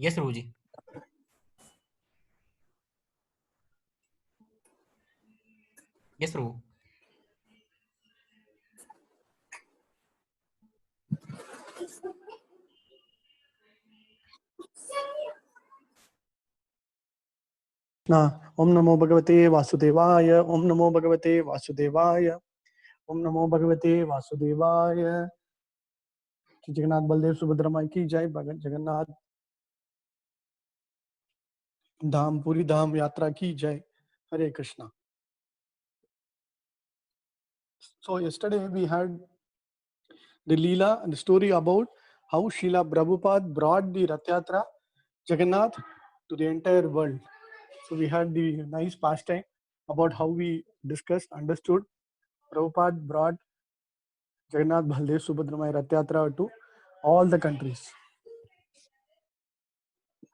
Yes प्रभु जी। Yes प्रभु। ओम नमो भगवते वासुदेवाय, ओम नमो भगवते वासुदेवाय, ओम नमो भगवते वासुदेवाय। जगन्नाथ बलदेव सुभद्रा माई की जय। जगन्नाथ धाम पूरी धाम यात्रा की जय। हरे Krishna. So yesterday we had the Leela and the story about how Srila Prabhupada brought the Rath Yatra Jagannath to the entire world. So we had the nice pastime about how we discussed, understood. Prabhupada brought Jagannath Baldev Subhadramaya Rath Yatra to all the countries.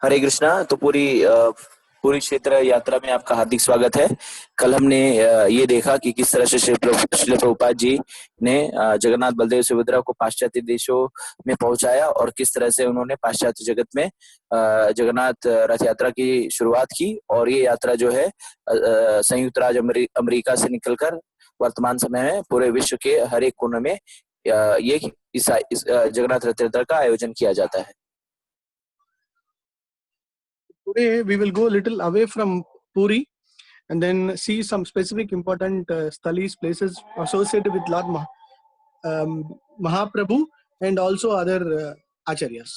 हरे कृष्णा। तो पूरी क्षेत्र यात्रा में आपका हार्दिक स्वागत है। कल हमने ये देखा कि किस तरह से श्री प्रभुपाद जी ने जगन्नाथ बलदेव सुभद्रा को पाश्चात्य देशों में पहुंचाया और किस तरह से उन्होंने पाश्चात्य जगत में जगन्नाथ रथ यात्रा की शुरुआत की। और ये यात्रा जो है संयुक्त राज्य अमेरिका से निकलकर वर्तमान समय में पूरे विश्व के हर एक कोने में ये इस जगन्नाथ रथ यात्रा का आयोजन किया जाता है। Today we will go a little away from Puri and then see some specific important sthalis, places associated with Lord Mahaprabhu and also other acharyas.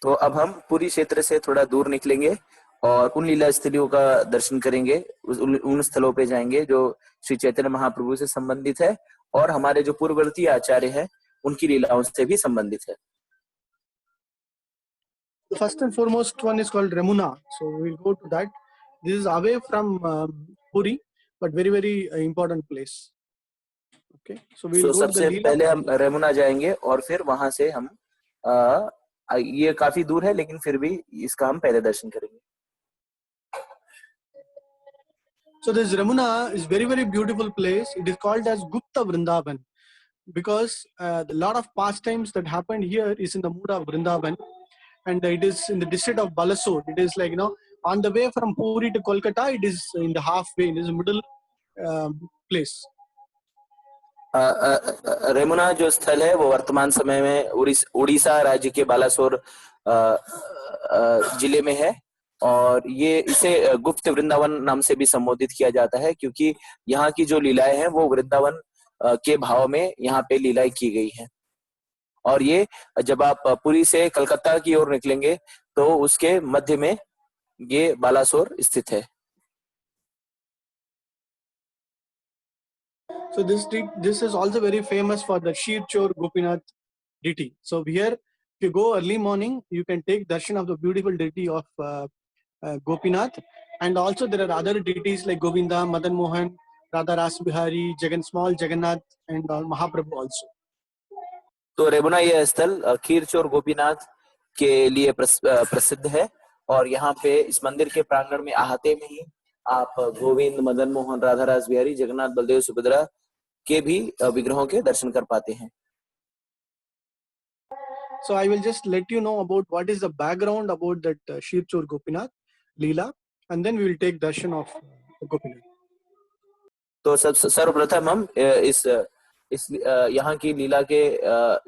तो अब हम पूरी क्षेत्र से थोड़ा दूर निकलेंगे और उन लीला स्थलियों का दर्शन करेंगे, उन स्थलों पे जाएंगे जो श्री चैतन्य महाप्रभु से संबंधित है और हमारे जो पूर्ववर्ती आचार्य हैं उनकी लीलाओं से भी संबंधित है। The first and foremost one is called Remuna. So we will go to that. This is away from Puri, but very very important place. Okay. So we will go to the सबसे Leela. पहले हम रेमुना जाएंगे और फिर वहां से हम ये काफी दूर है लेकिन फिर भी इसका हम पहले दर्शन करेंगे। So this Remuna is very very beautiful place. It is called as Gupta Vrindavan because a lot of pastimes that happened here is in the mood of Vrindavan, and it is in the district of Balasore. It is like on the way from Puri to Kolkata. It is in the halfway. It is a middle place. Remuna जो स्थल है वो वर्तमान समय में उड़ीसा राज्य के बालासोर जिले में है और ये इसे गुप्त वृंदावन नाम से भी संबोधित किया जाता है क्योंकि यहाँ की जो लीलाएं हैं वो वृंदावन के भाव में यहाँ पे लीलाएं की गई हैं। और ये जब आप पुरी से कलकत्ता की ओर निकलेंगे तो उसके मध्य में ये बालासोर स्थित है। So this is also very famous for the Shir Chor Gopinath deity. So here, if you go early morning, you can take darshan of the beautiful deity of Gopinath, and also there are other deities like Govinda, Madan Mohan, Radha Ras Bihari, Small Jagannath, and Mahaprabhu also. तो रेमुना यह स्थल खीर चोर गोपीनाथ के लिए प्रसिद्ध है और यहाँ पे इस मंदिर के प्रांगण में आहते में ही आप गोविंद, मदन मोहन, राधा रास बिहारी, जगन्नाथ बलदेव सुभद्रा के भी विग्रहों के दर्शन कर पाते हैं। So I will just let you know about what is the background about that Shir Chor Gopinath Leela, and then we will take darshan of Gopinath. तो सर्वप्रथम हम इस यहाँ की लीला के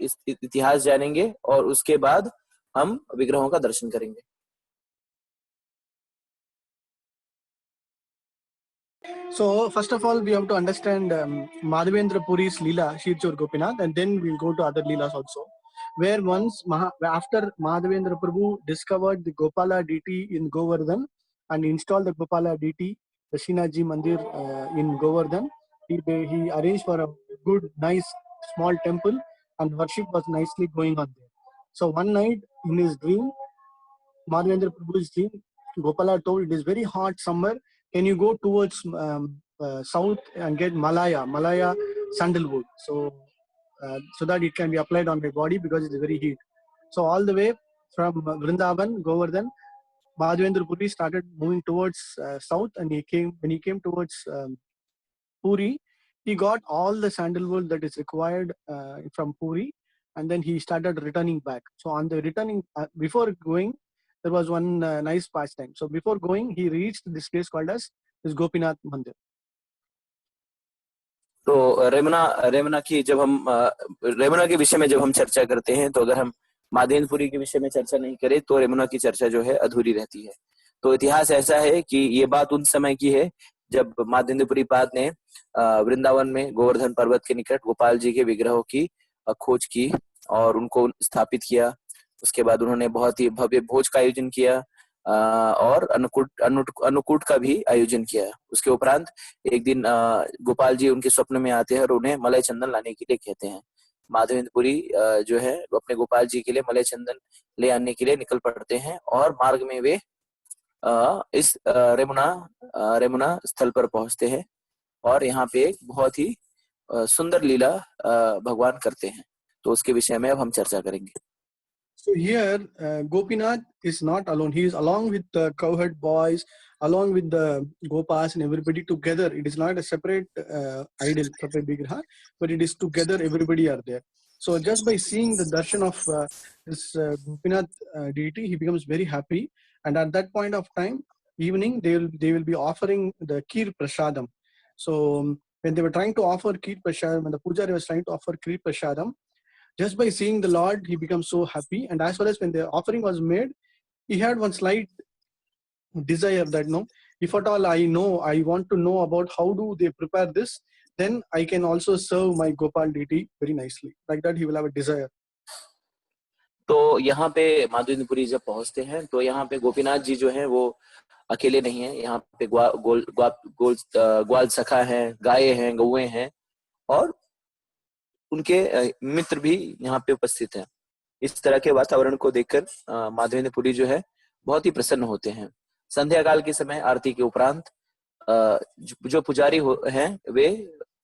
इस इतिहास जानेंगे और उसके बाद हम विग्रहों का दर्शन करेंगे। So first of all, we have to understand Madhavendra Puri's Leela, Shir Chor Gopinath, and then we'll go to other Leelas also. Where once, after Madhavendra Prabhu discovered the Gopala deity in Govardhan and installed the Gopala deity, the Shinaji Mandir in Govardhan, he arranged for a good, nice, small temple, and worship was nicely going on there. So one night in his dream, Madhavendra Prabhu's dream, Gopala told, it is very hot summer, can you go towards south and get Malaya sandalwood, so that it can be applied on my body because it's very heat. So all the way from Vrindavan, Govardhan, Madhavendra Puri started moving towards south, and when he came towards Puri, he got all the sandalwood that is required from Puri, and then he started returning back. So on the returning, before going, there was one nice pastime. So before going, he reached this place called as this Gopinath Mandir. तो रेमुना की जब हम रेमुना के विषय में जब हम चर्चा करते हैं, तो अगर हम माधवेंद्रपुरी के विषय में चर्चा नहीं करें तो रेमुना की चर्चा जो है अधूरी रहती है। तो इतिहास ऐसा है कि ये बात उन समय की है जब माधवेंद्रपुरी पाद ने वृंदावन में गोवर्धन पर्वत के निकट गोपाल जी के विग्रहों की खोज की और उनको स्थापित किया। उसके बाद उन्होंने बहुत ही भव्य भोज का आयोजन किया और अन्नकूट का भी आयोजन किया। उसके उपरांत एक दिन गोपाल जी उनके स्वप्न में आते हैं और उन्हें मलय चंदन लाने के लिए कहते हैं। माधवेंद्रपुरी जो है अपने गोपाल जी के लिए मलय चंदन ले आने के लिए निकल पड़ते हैं और मार्ग में वे इस रेमुना स्थल पर पहुंचते हैं और यहाँ पे एक बहुत ही सुंदर लीला भगवान करते हैं। तो उसके विषय में अब हम चर्चा करेंगे। So here, Gopinath is not alone. He is along with the cowherd boys, along with the Gopas and everybody together. It is not a separate idol, separate vigraha, but it is together. Everybody are there. So just by seeing the darshan of this Gopinath deity, he becomes very happy. And at that point of time, evening, they will be offering the Kheer Prasadam. So when they were trying to offer Kheer Prasadam, when the Pujari was trying to offer Kheer Prasadam, just by seeing the Lord, he becomes so happy. And as well as when the offering was made, he had one slight desire that, no, if at all I want to know about how do they prepare this, then I can also serve my Gopal deity very nicely. Like that, he will have a desire. तो यहाँ पे माधवेंद्रपुरी जब पहुंचते हैं तो यहाँ पे गोपीनाथ जी जो हैं वो अकेले नहीं हैं। यहाँ पे ग्वाल सखा हैं, गाय हैं, गौएं हैं और उनके मित्र भी यहाँ पे उपस्थित हैं। इस तरह के वातावरण को देखकर माधवेंद्रपुरी जो है बहुत ही प्रसन्न होते हैं। संध्या काल के समय आरती के उपरांत जो पुजारी हैं वे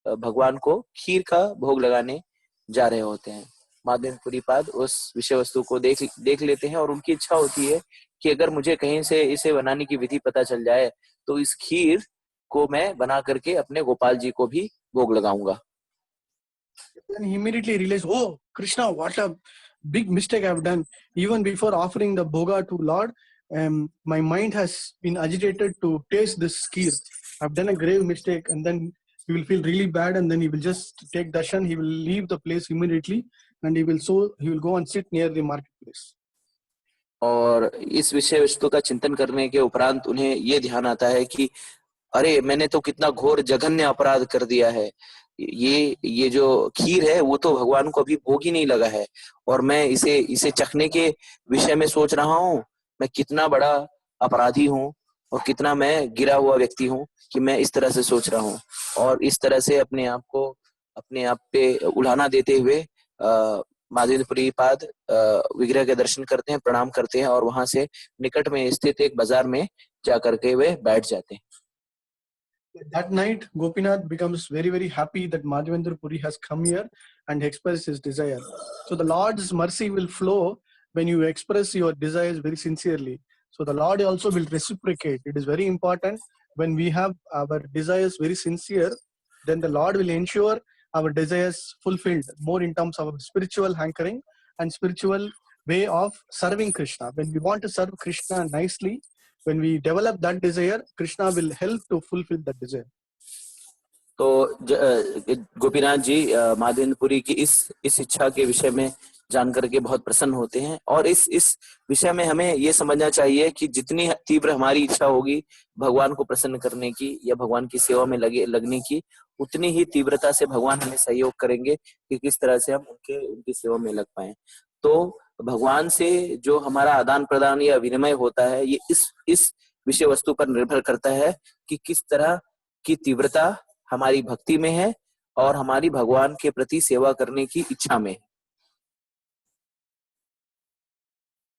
भगवान को खीर का भोग लगाने जा रहे होते हैं। माधवेंद्रपुरी पाद उस विषय वस्तु को देख लेते हैं और उनकी इच्छा होती है कि अगर मुझे कहीं से इसे बनाने की विधि पता चल जाए तो इस खीर को मैं बना करके अपने गोपाल जी को भी भोग लगाऊंगा। Then he immediately realized, oh, Krishna, what a big mistake I've done. Even before offering the bhoga to Lord, my mind has been agitated to taste this kheer. I've done a grave mistake. And then he will feel really bad, and then he will just take darshan. He will leave the place immediately, and he will go and sit near the marketplace. और इस विषय वस्तु का चिंतन करने के उपरांत उन्हें ये ध्यान आता है कि अरे मैंने तो कितना घोर जघन्य अपराध कर दिया है। ये जो खीर है वो तो भगवान को अभी भोग ही नहीं लगा है और मैं इसे चखने के विषय में सोच रहा हूँ। मैं कितना बड़ा अपराधी हूँ और कितना मैं गिरा हुआ व्यक्ति हूँ कि मैं इस तरह से सोच रहा हूँ। और इस तरह से अपने आप पे उल्हाना देते हुए माधवेंद्रपुरी पाद विग्रह के दर्शन करते हैं, प्रणाम करते हैं और वहां से निकट में स्थित एक बाजार में जाकर के वे बैठ जाते हैं। That night, Gopinath becomes very, very happy that Madhavendra has come here and expressed his desire. So the Lord's mercy will flow when you express your desires very sincerely. So the Lord also will reciprocate. It is very important when we have our desires very sincere, then the Lord will ensure our desires fulfilled, more in terms of our spiritual hankering and spiritual way of serving Krishna. When we want to serve Krishna nicely, when we develop that desire, Krishna will help to fulfill that desire. तो गोपीनाथ जी माधवेंद्रपुरी की इस इच्छा के विषय में जान करके बहुत प्रसन्न होते हैं और इस विषय में हमें ये समझना चाहिए कि जितनी तीव्र हमारी इच्छा होगी भगवान को प्रसन्न करने की या भगवान की सेवा में लगने की, उतनी ही तीव्रता से भगवान हमें सहयोग करेंगे कि किस तरह से हम उनकी सेवा में लग पाए। तो भगवान से जो हमारा आदान प्रदान या विनिमय होता है ये इस विषय वस्तु पर निर्भर करता है कि किस तरह की तीव्रता हमारी भक्ति में है और हमारी भगवान के प्रति सेवा करने की इच्छा में है।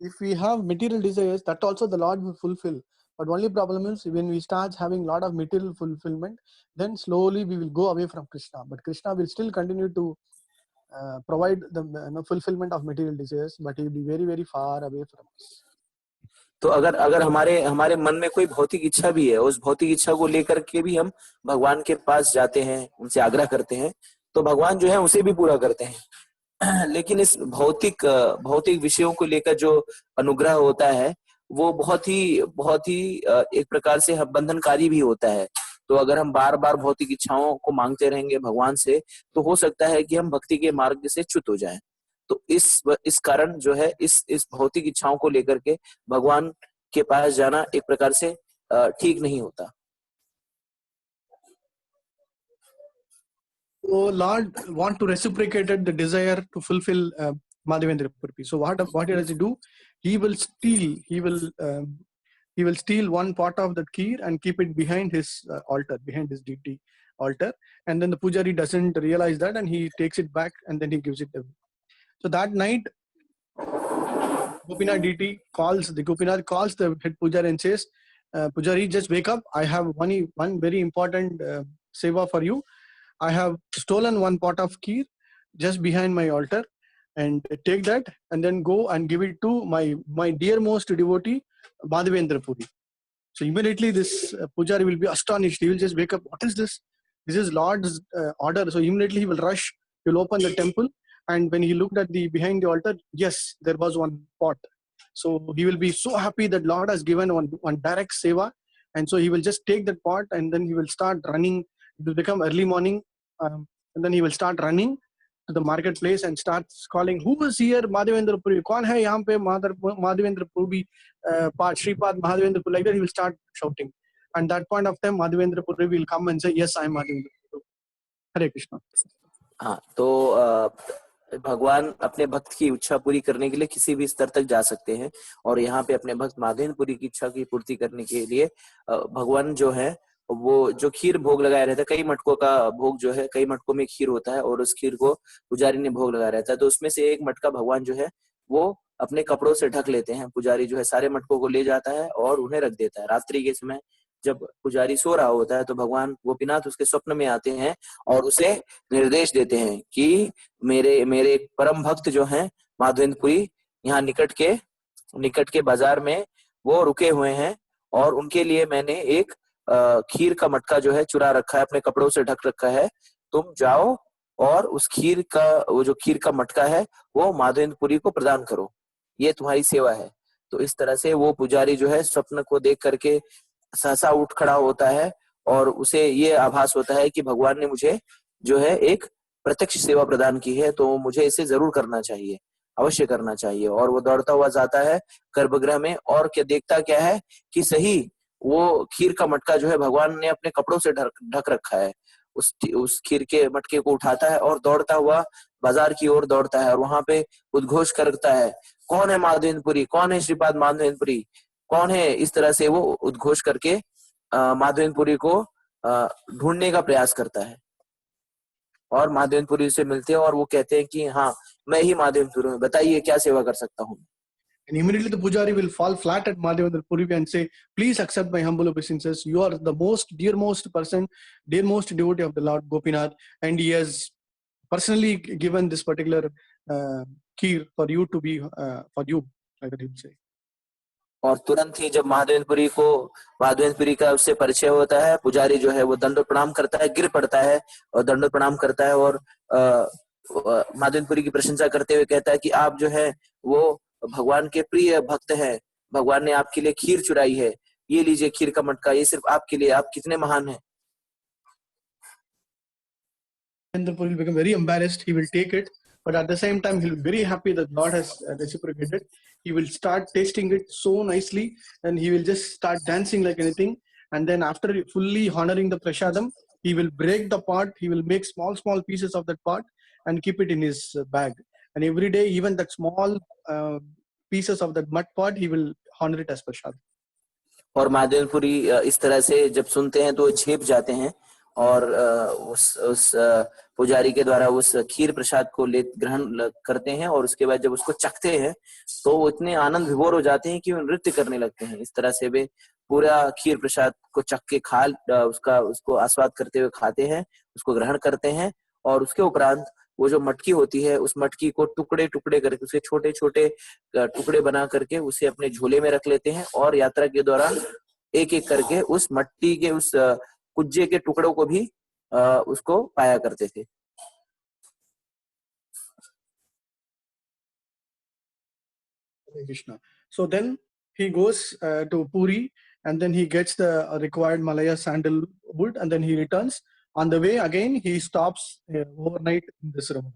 If we have material desires, that also the Lord will fulfill. But only problem is when we start having lot of material fulfillment, then slowly we will go away from Krishna. But Krishna will still continue to provide the fulfillment of material desires, but he will be very, very far away from us. तो अगर हमारे मन में कोई भौतिक इच्छा भी है, उस भौतिक इच्छा को लेकर के भी हम भगवान के पास जाते हैं, उनसे आग्रह करते हैं, तो भगवान जो है उसे भी पूरा करते हैं। लेकिन इस भौतिक विषयों को लेकर जो अनुग्रह होता है वो बहुत ही एक प्रकार से बंधनकारी भी होता है। तो अगर हम बार बार भौतिक इच्छाओं को मांगते रहेंगे भगवान से, तो हो सकता है कि हम भक्ति के मार्ग से च्युत हो जाएं। तो इस कारण जो है इस भौतिक इच्छाओं को लेकर के भगवान के पास जाना एक प्रकार से ठीक नहीं होता। So Lord want to reciprocate the desire to fulfill Madhavendra Puri. So what does he do? He will steal one pot of that kheer and keep it behind his altar, behind his deity altar, and then the pujari doesn't realize that, and he takes it back and then he gives it away. So that night, Gopinath calls the head pujari and says, "Pujari, just wake up. I have one very important seva for you. I have stolen one pot of kheer just behind my altar, and take that and then go and give it to my dearmost devotee, Madhavendra Puri." So immediately this pujari will be astonished. He will just wake up. What is this? This is Lord's order. So immediately he will rush. He will open the temple, and when he looked at behind the altar, yes, there was one pot. So he will be so happy that Lord has given one direct seva, and so he will just take that pot and then he will start running. It will become early morning, and then he will start running to the marketplace and starts calling, "Who is here? Madhavendra Puri. Kaun hai yahan pe Madhavendra Puri, Shripad Madhavendra Puri?" Like that, he will start shouting. And that point of time, Madhavendra Puri will come and say, "Yes, I am Madhavendra Puri." Hare Krishna. हाँ, तो भगवान अपने भक्त की इच्छा पूरी करने के लिए किसी भी स्तर तक जा सकते हैं, और यहाँ पे अपने भक्त माधवेंद्रपुरी की इच्छा की पूर्ति करने के लिए भगवान जो है वो जो खीर भोग लगाया रहता है, कई मटकों का भोग जो है, कई मटकों में खीर होता है और उस खीर को पुजारी ने भोग लगाया रहता है। तो उसमें से एक मटका भगवान जो है वो अपने कपड़ों से ढक लेते हैं। पुजारी जो है सारे मटकों को ले जाता है और उन्हें रख देता है। रात्रि के समय जब पुजारी सो रहा होता है तो भगवान गोपीनाथ उसके स्वप्न में आते हैं और उसे निर्देश देते हैं कि मेरे परम भक्त जो हैं माधवेंद्रपुरी यहाँ निकट के बाजार में वो रुके हुए हैं, और उनके लिए मैंने एक खीर का मटका जो है चुरा रखा है, अपने कपड़ों से ढक रखा है। तुम जाओ और उस वो जो खीर का मटका है वो माधवेंद्रपुरी को प्रदान करो, ये तुम्हारी सेवा है। तो इस तरह से वो पुजारी जो है स्वप्न को देख करके सहसा उठ खड़ा होता है और उसे ये आभास होता है कि भगवान ने मुझे जो है एक प्रत्यक्ष सेवा प्रदान की है, तो मुझे इसे जरूर करना चाहिए, अवश्य करना चाहिए। और वो दौड़ता हुआ जाता है गर्भगृह में, और क्या देखता क्या है कि सही वो खीर का मटका जो है भगवान ने अपने कपड़ों से ढक रखा है। उस खीर के मटके को उठाता है और दौड़ता हुआ बाजार की ओर दौड़ता है और वहां पे उद्घोष करता है, कौन है माधवेंद्रपुरी, कौन है श्रीपाद माधवेंद्रपुरी, कौन है। इस तरह से वो उद्घोष करके माधवेंद्रपुरी को ढूंढने का प्रयास करता है और माधवेंद्रपुरी से मिलते हैं और वो कहते हैं कि हाँ मैं ही माधवेंद्रपुरी हूँ, बताइए क्या सेवा कर सकता हूँ। And immediately the pujari will fall flat at Madhavendra Puri and say, "Please accept my humble obeisances. You are the dearmost person, dearmost devotee of the Lord Gopinath, and he has personally given this particular kheer for you to be for you," like that he will say. और तुरंत ही जब माधवेंद्रपुरी का उससे परिचय होता है, पुजारी जो है वो दंडोत प्रणाम करता है, गिर पड़ता है और दंडोत प्रणाम करता है और माधवेंद्रपुरी की प्रशंसा करते हुए कहता है कि आप जो है वो भगवान के प्रिय भक्त हैं, भगवान ने आपके लिए खीर चुराई है, ये लीजिए खीर का मटका, ये सिर्फ आपके लिए, आप कितने महान हैं। Mahendra will become very embarrassed. He will take it, but at the same time, he'll be very happy that God has reciprocated. He will start tasting it so nicely, and he will just start dancing like anything. And then, after fully honoring the prasadam, he will break the pot. He will make small pieces of that pot and keep it in his bag. And every day, even that small pieces of that mud pot, he will honor it as prasad. और माधवेंद्रपुरी इस तरह से जब सुनते हैं तो झेप जाते हैं और उस पुजारी के द्वारा उस खीर प्रसाद को ग्रहण करते हैं, और उसके बाद जब उसको चखते हैं तो वो इतने आनंद विभोर हो जाते हैं कि वो नृत्य करने लगते हैं। इस तरह से वे पूरा खीर प्रसाद को चख के उसको आस्वाद करते हुए खाते हैं, उसको ग्रहण करते हैं, और उसके उपरांत वो जो मटकी होती है उस मटकी को टुकड़े करके उसे छोटे छोटे टुकड़े बना करके उसे अपने झोले में रख लेते हैं, और यात्रा के दौरान एक एक करके उस मट्टी के उस कुज्जे के टुकड़ों को भी उसको पाया करते थे। Hare Krishna. So then he goes to Puri, and then he gets the required Malaya sandalwood, and then he returns. On the way again, he stops overnight in this Ramana.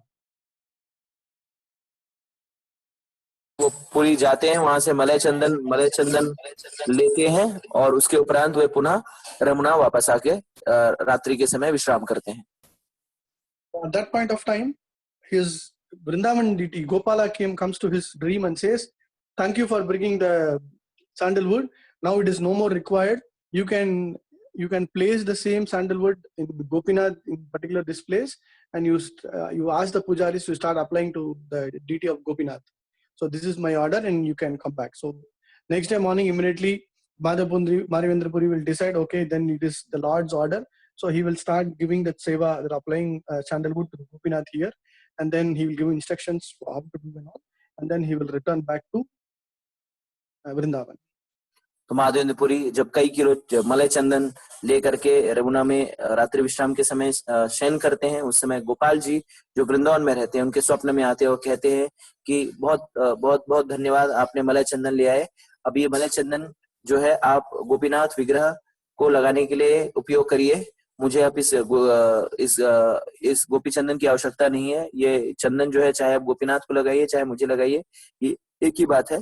वो पुरी जाते हैं, वहां से मलय चंदन लेते हैं और उसके उपरांत वे पुनः रमुना वापस आके रात्रि के समय विश्राम करते हैं. At that point of time, his Vrindavan deity Gopala comes to his dream and says, "Thank you for bringing the sandalwood. Now it is no more required. You can place the same sandalwood in Gopinath, in particular this place, and you ask the pujaris to start applying to the deity of Gopinath. So this is my order, and you can come back." So next day morning, immediately Madhavendra Puri will decide, okay, then it is the Lord's order. So he will start giving that seva, that applying sandalwood to Gopinath here, and then he will give instructions for how to do and all, and then he will return back to Vrindavan. तो महादेवेंद्र पुरी जब कई kilo Malay चंदन लेकर के रमुना में रात्रि विश्राम के समय शयन करते हैं, उस समय गोपाल जी जो वृंदावन में रहते हैं उनके स्वप्न में आते हैं और कहते हैं कि बहुत बहुत बहुत धन्यवाद, आपने मलय चंदन ले आए. अब ये मलय चंदन जो है आप गोपीनाथ विग्रह को लगाने के लिए उपयोग करिए. मुझे अब इस गोपी चंदन की आवश्यकता नहीं है. ये चंदन जो है चाहे आप गोपीनाथ को लगाइए चाहे मुझे लगाइए, ये एक ही बात है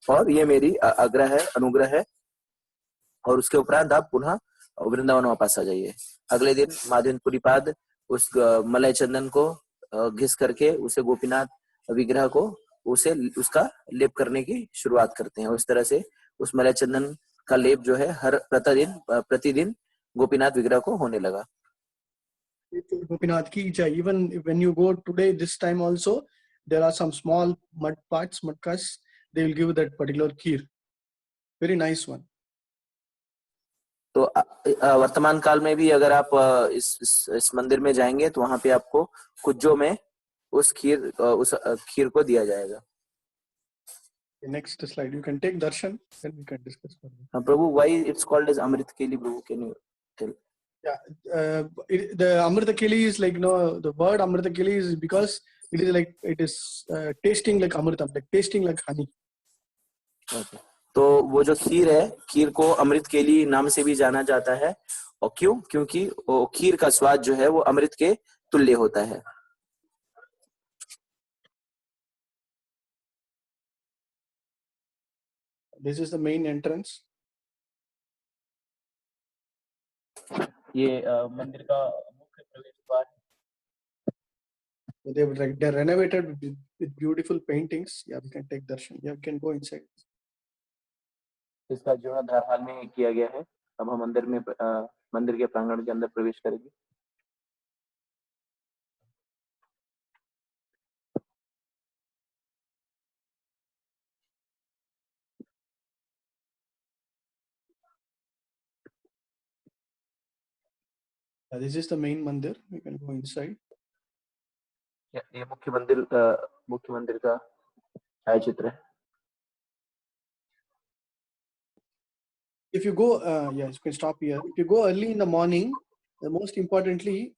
और ये मेरी आग्रह है, अनुग्रह है. और उसके उपरांत आप पुनः वृंदावन वापस आ जाइए. अगले दिन माधवेंद्र पुरी पाद उस मलय चंदन को घिस करके उसे गोपीनाथ विग्रह को उसका लेप करने की शुरुआत करते हैं. उस तरह से उस मलय चंदन का लेप जो है हर प्रतिदिन गोपीनाथ विग्रह को होने लगा. Gopinath ki jai. Even when you go today, this time also, there are some small mud kas, they will give that particular kheer. Very nice one. तो वर्तमान काल में भी अगर आप इस मंदिर में जाएंगे तो वहां पे आपको कुज्जों में उस खीर को दिया जाएगा. Next slide, you can take darshan, then we can discuss further. Prabhu, why it's called as Amrit Keli, Prabhu? Can you tell? Yeah, the Amrita Keli is like, the word Amrita Keli is because it is like, it is tasting like Amrita, like tasting like honey. Okay. तो वो जो खीर है, खीर को अमृत केली नाम से भी जाना जाता है. और क्यों? क्योंकि वो खीर का स्वाद जो है वो अमृत के तुल्य होता है. This is the main entrance. ये मंदिर का मुख्य प्रवेश द्वार है. They're renovated with beautiful paintings. Yeah, we can take darshan. Yeah, we can go inside. इसका जीर्णोद्धार हाल में किया गया है. अब हम मंदिर के प्रांगण के अंदर प्रवेश करेंगे. This is the main mandir. We can go inside. ये मुख्य मंदिर का छायाचित्र है. If you go, yes, you can stop here. If you go early in the morning, most importantly,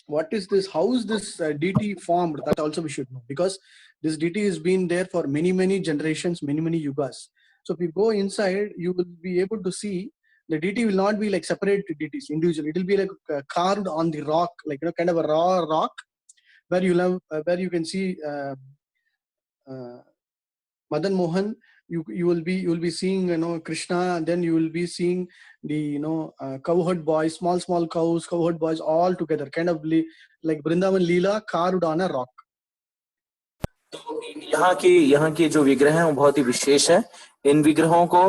what is this? How is this deity formed? That also we should know, because this deity has been there for many generations, many yugas. So if you go inside, you will be able to see the deity will not be like separate deities, individual. It will be like carved on the rock, like kind of a raw rock, where you can see Madan Mohan. You will be seeing Krishna, and then you will be seeing the cowherd boys, small cows, cowherd boys all together, kind of like Vrindavan Leela carved on a rock. तो यहाँ की जो विग्रह हैं वो बहुत ही विशेष है. इन विग्रहों को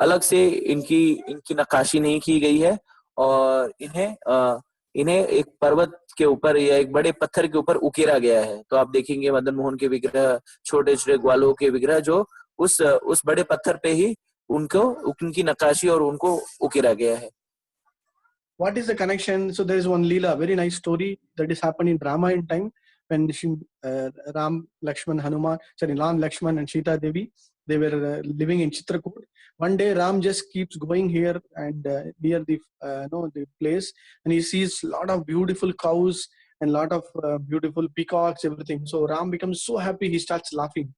अलग से इनकी नक्काशी नहीं की गई है और इन्हें एक पर्वत के ऊपर या एक बड़े पत्थर के ऊपर उकेरा गया है. तो आप देखेंगे मदन मोहन के विग्रह, छोटे ग्वालों के विग्रह जो उस बड़े पत्थर पे ही उनकी नक्काशी और उनको उकेरा गया है. What is the connection? So there is one Leela, very nice story that is happened in Ramayana time when Ram, Lakshman, and Sita Devi, they were living in Chitrakoot. One day Ram just keeps going here and near the place, and he sees a lot of beautiful cows and lot of beautiful peacocks, everything. So Ram becomes so happy, he starts laughing.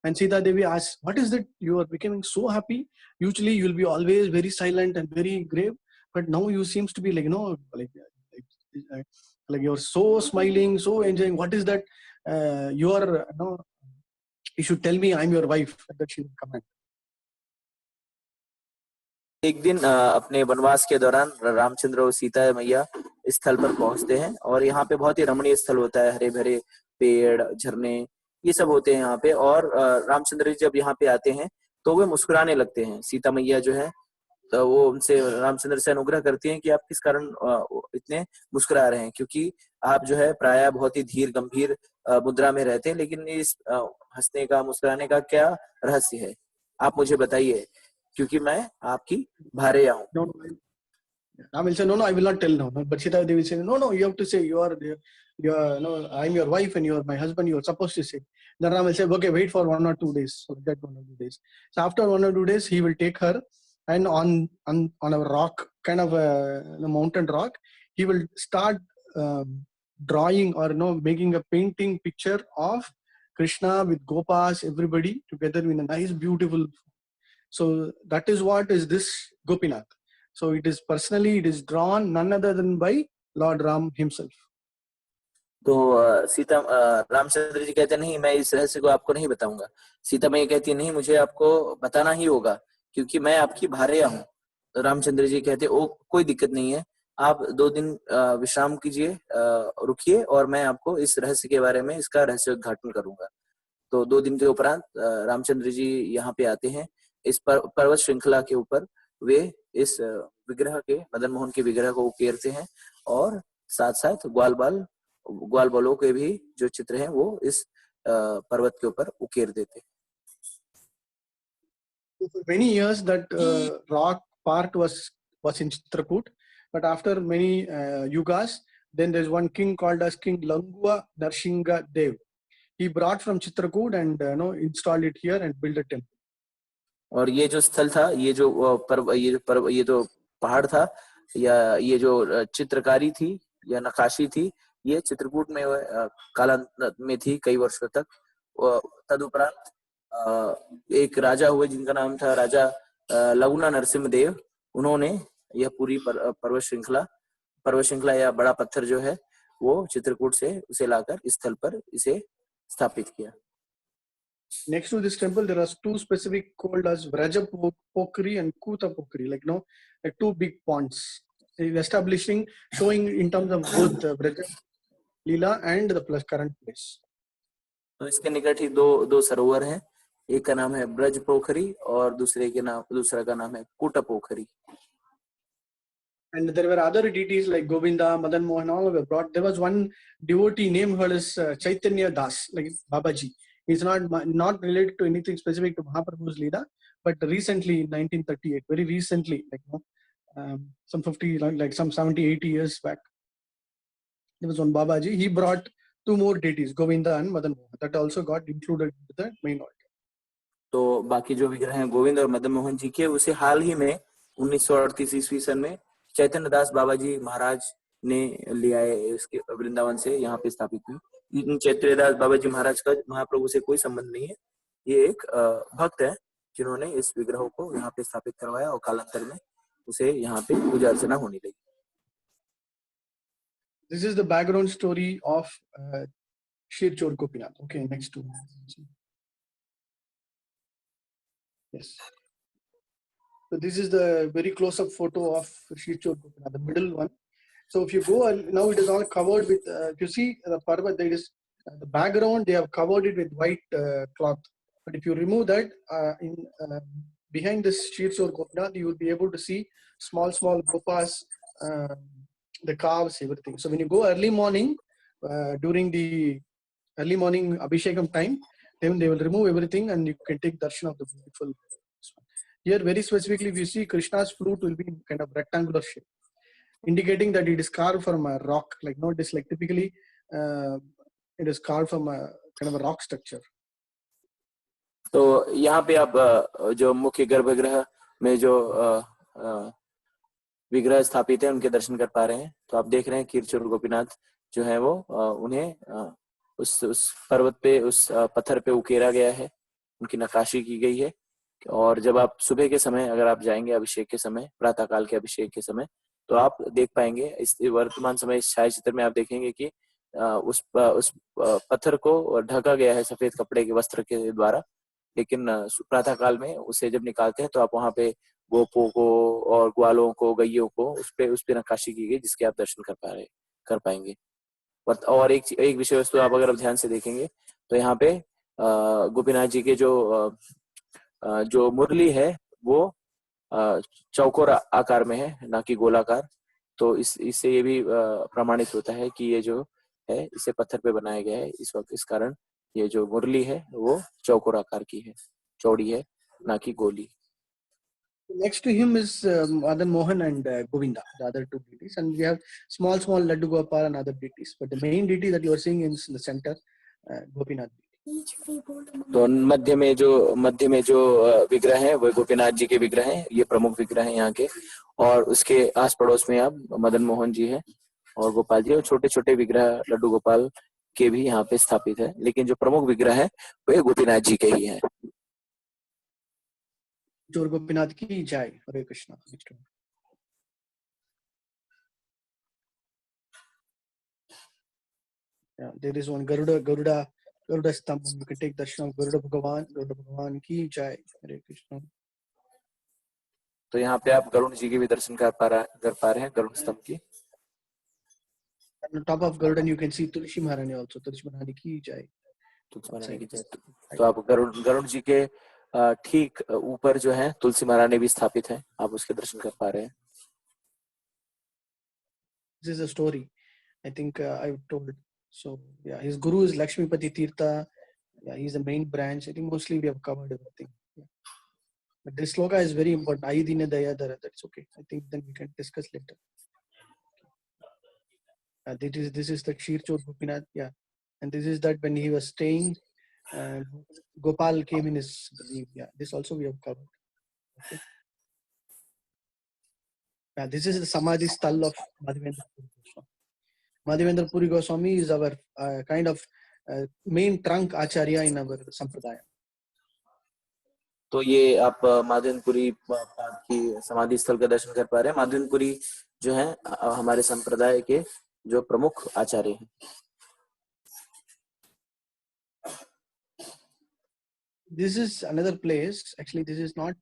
And Sita Devi asks, what is it? You are becoming so happy. Usually you'll be always very silent and very grave, but now you seems to be like, like you're so smiling, so enjoying. What is that? You are, you should tell me I'm your wife. That she will comment. एक दिन अपने वनवास के दौरान रामचंद्र और सीता मैया इस स्थल पर पहुंचते हैं और यहाँ पे बहुत ही रमणीय स्थल होता है, हरे भरे पेड़, झरने, ये सब होते हैं यहाँ पे। और रामचंद्र जी जब यहाँ पे आते हैं तो वे मुस्कुराने लगते हैं। सीता मैया जो है तो वो उनसे रामचंद्र से अनुग्रह करती हैं कि आप किस कारण इतने मुस्कुरा रहे हैं, क्योंकि आप जो है प्रायः बहुत ही धीर गंभीर मुद्रा में रहते हैं, लेकिन इस हंसने का मुस्कुराने का क्या रहस्य है, आप मुझे बताइए, क्योंकि मैं आपकी भार्या हूँ। No, Ram will say, no, I will not tell now. But Sita Devi will say, no, you have to say no, I'm your wife and you're my husband. You're supposed to say. Then Ram will say, okay, wait for 1 or 2 days. So that 1 or 2 days. So after 1 or 2 days, he will take her, and on a rock, kind of a mountain rock, he will start drawing or making a painting picture of Krishna with Gopas, everybody together in a nice, beautiful. So that is what is this Gopinath. So it is drawn none other than by Lord Ram himself. तो सीता रामचंद्र जी कहते नहीं, मैं इस रहस्य को आपको नहीं बताऊंगा। सीता मैया कहती है, नहीं, मुझे आपको बताना ही होगा क्योंकि मैं आपकी भार्या हूँ। तो रामचंद्र जी कहते ओ कोई दिक्कत नहीं है, आप 2 दिन विश्राम कीजिए, रुकिए और मैं आपको इस रहस्य के बारे में इसका रहस्य उद्घाटन करूंगा। तो 2 दिन के उपरांत रामचंद्र जी यहाँ पे आते हैं। इस पर्वत श्रृंखला के ऊपर वे इस विग्रह के, मदन मोहन के विग्रह को उकेरते हैं और साथ साथ ग्वाल बालों के भी जो चित्र हैं वो इस पर्वत के ऊपर उकेर देते हैं। For many years that rock part was in Chitrakoot, but after many yugas, then there's one king called as King Langua Narsingha Dev. He brought from Chitrakoot and installed it here and built a temple. और ये जो स्थल था, ये जो पहाड़ था, या ये जो चित्रकारी थी या नक्काशी थी, ये चित्रकूट में कालांतर में थी कई वर्षों तक। तदुपरांत एक राजा हुए जिनका नाम था राजा लगुना नरसिंह देव। उन्होंने यह पूरी पर्वत श्रृंखला या बड़ा पत्थर जो है वो चित्रकूट से उसे लाकर इस स्थल पर इसे स्थापित किया। Next to this temple, there are 2 specific called as Vraja Pokri and Kuta Pokri, like 2 big ponds, establishing, showing in terms of both Vraja Leela and the current place. तो इसके निकट ही दो सरोवर हैं, एक का नाम है ब्रज पोखरी और दूसरा का नाम है कुटा पोखरी। And there were other deities like Govinda, Madan Mohan, all were brought. There was one devotee named her as Chaitanya Das, like Babaji. He's not related to anything specific to Mahaprabhu's Leela, but recently in 1938, very recently, some 70, 80 years back, there was one Babaji. He brought 2 more deities, Govinda and Madan Mohan, that also got included into the main altar. तो बाकी जो विग्रह हैं गोविंद और मदन मोहन जी के, उसे हाल ही में 1938 ईस्वी सन में चैतन्य दास बाबा जी महाराज ने लिया है, इसके वृंदावन से यहाँ पे स्थापित हुई। चैतन्य दास बाबा जी महाराज का महाप्रभु से कोई संबंध नहीं है, ये एक भक्त है जिन्होंने इस विग्रह को यहाँ पे स्थापित करवाया और कालांतर में उसे यहाँ पे पूजा अर्चना होने लगी। This is the background story of Shir Chor Gopinath. Okay, next 2. Yes. So this is the very close-up photo of Shir Chor Gopinath, the middle one. So if you go, now it is all covered with, if you see the parvat, there is the background, they have covered it with white cloth. But if you remove that, behind this Shir Chor Gopinath, you will be able to see small gopas, the calves, everything. So when you go early morning, during the early morning Abhishekam time, then they will remove everything and you can take darshan of the beautiful. Here very specifically, if you see Krishna's flute will be in kind of rectangular shape, indicating that it is carved from a rock, it is like typically it is carved from a kind of a rock structure. तो यहाँ पे आप जो मुख्य गर्भगृह में जो विग्रह स्थापित है उनके दर्शन कर पा रहे हैं। तो आप देख रहे हैं शीर चोर गोपीनाथ जो है वो उन्हें उस पर्वत पे, उस पत्थर पे उकेरा गया है। उनकी नक्काशी की गई है। और जब आप सुबह के समय अगर आप जाएंगे अभिषेक के समय, प्रातः काल के अभिषेक के समय, तो आप देख पाएंगे इस वर्तमान समय इस छायाचित्र में आप देखेंगे कि उस पत्थर को ढका गया है सफेद कपड़े के वस्त्र के द्वारा, लेकिन प्रातः काल में उसे जब निकालते हैं तो आप वहां पे गोपों को और ग्वालों को, गैयों को उस पे नक्काशी की गई, जिसके आप दर्शन कर पाएंगे। और एक विषय वस्तु आप अगर ध्यान से देखेंगे तो यहाँ पे गोपीनाथ जी के जो मुरली है वो चौकोर आकार में है, ना कि गोलाकार। तो इससे ये भी प्रमाणित होता है कि ये जो है इसे पत्थर पे बनाया गया है इस वक्त, इस कारण ये जो मुरली है वो चौकोर आकार की है, चौड़ी है, ना कि गोली। Next to him is Madan Mohan and Govinda, the other two deities, and we have small Laddu Gopal and other deities. But the main deity that you are seeing is in the center, Gopinath. तो मध्य में जो विग्रह है वो गोपीनाथ जी के विग्रह हैं, ये प्रमुख विग्रह हैं यहाँ के। और उसके आस पड़ोस में अब मदन मोहन जी है और गोपाल जी, और छोटे छोटे विग्रह लड्डू गोपाल के भी यहाँ पे स्थापित है, लेकिन जो प्रमुख विग्रह है वो गोपीनाथ जी के ही है। जोर गोपीनाथ की जय। हरे Krishna. Yeah, there is one Garuda Stambham. You can take darshan of Garuda Bhagavan ki jai। हरे कृष्णा। तो यहाँ पे आप गरुड़ जी के भी दर्शन कर पा रहे हैं, गरुड़ स्तंभ की। On top of Garudan you can see Tulsi Maharani also। तुलसी महारानी की जय। तो आप गरुड़ जी के ठीक ऊपर जो है तुलसी महारानी भी स्थापित है, आप उसके दर्शन कर पा रहे हैं। This is a story I think I've told. So yeah, his guru is Lakshmipati Tirtha. Yeah, he's the main branch. I think mostly we have covered everything. Yeah. But this sloka is very important. Ayi dine daya dara. That's okay. I think then we can discuss later. This is the Kshir Chor Gopinath. Yeah, and this is that when he was staying, Gopal came in his belief. Yeah, this also we have covered. Okay. This is the Samadhi Sthal of Madhavendra Puri Goswami. Madhavendra Puri Goswami is our kind of main trunk acharya in our sampradaya. तो ये आप माधवेंद्रपुरी की समाधि स्थल का दर्शन कर पा रहे हैं। माधवेंद्रपुरी जो है हमारे संप्रदाय के जो प्रमुख आचार्य हैं। This is another place. Actually, this is not.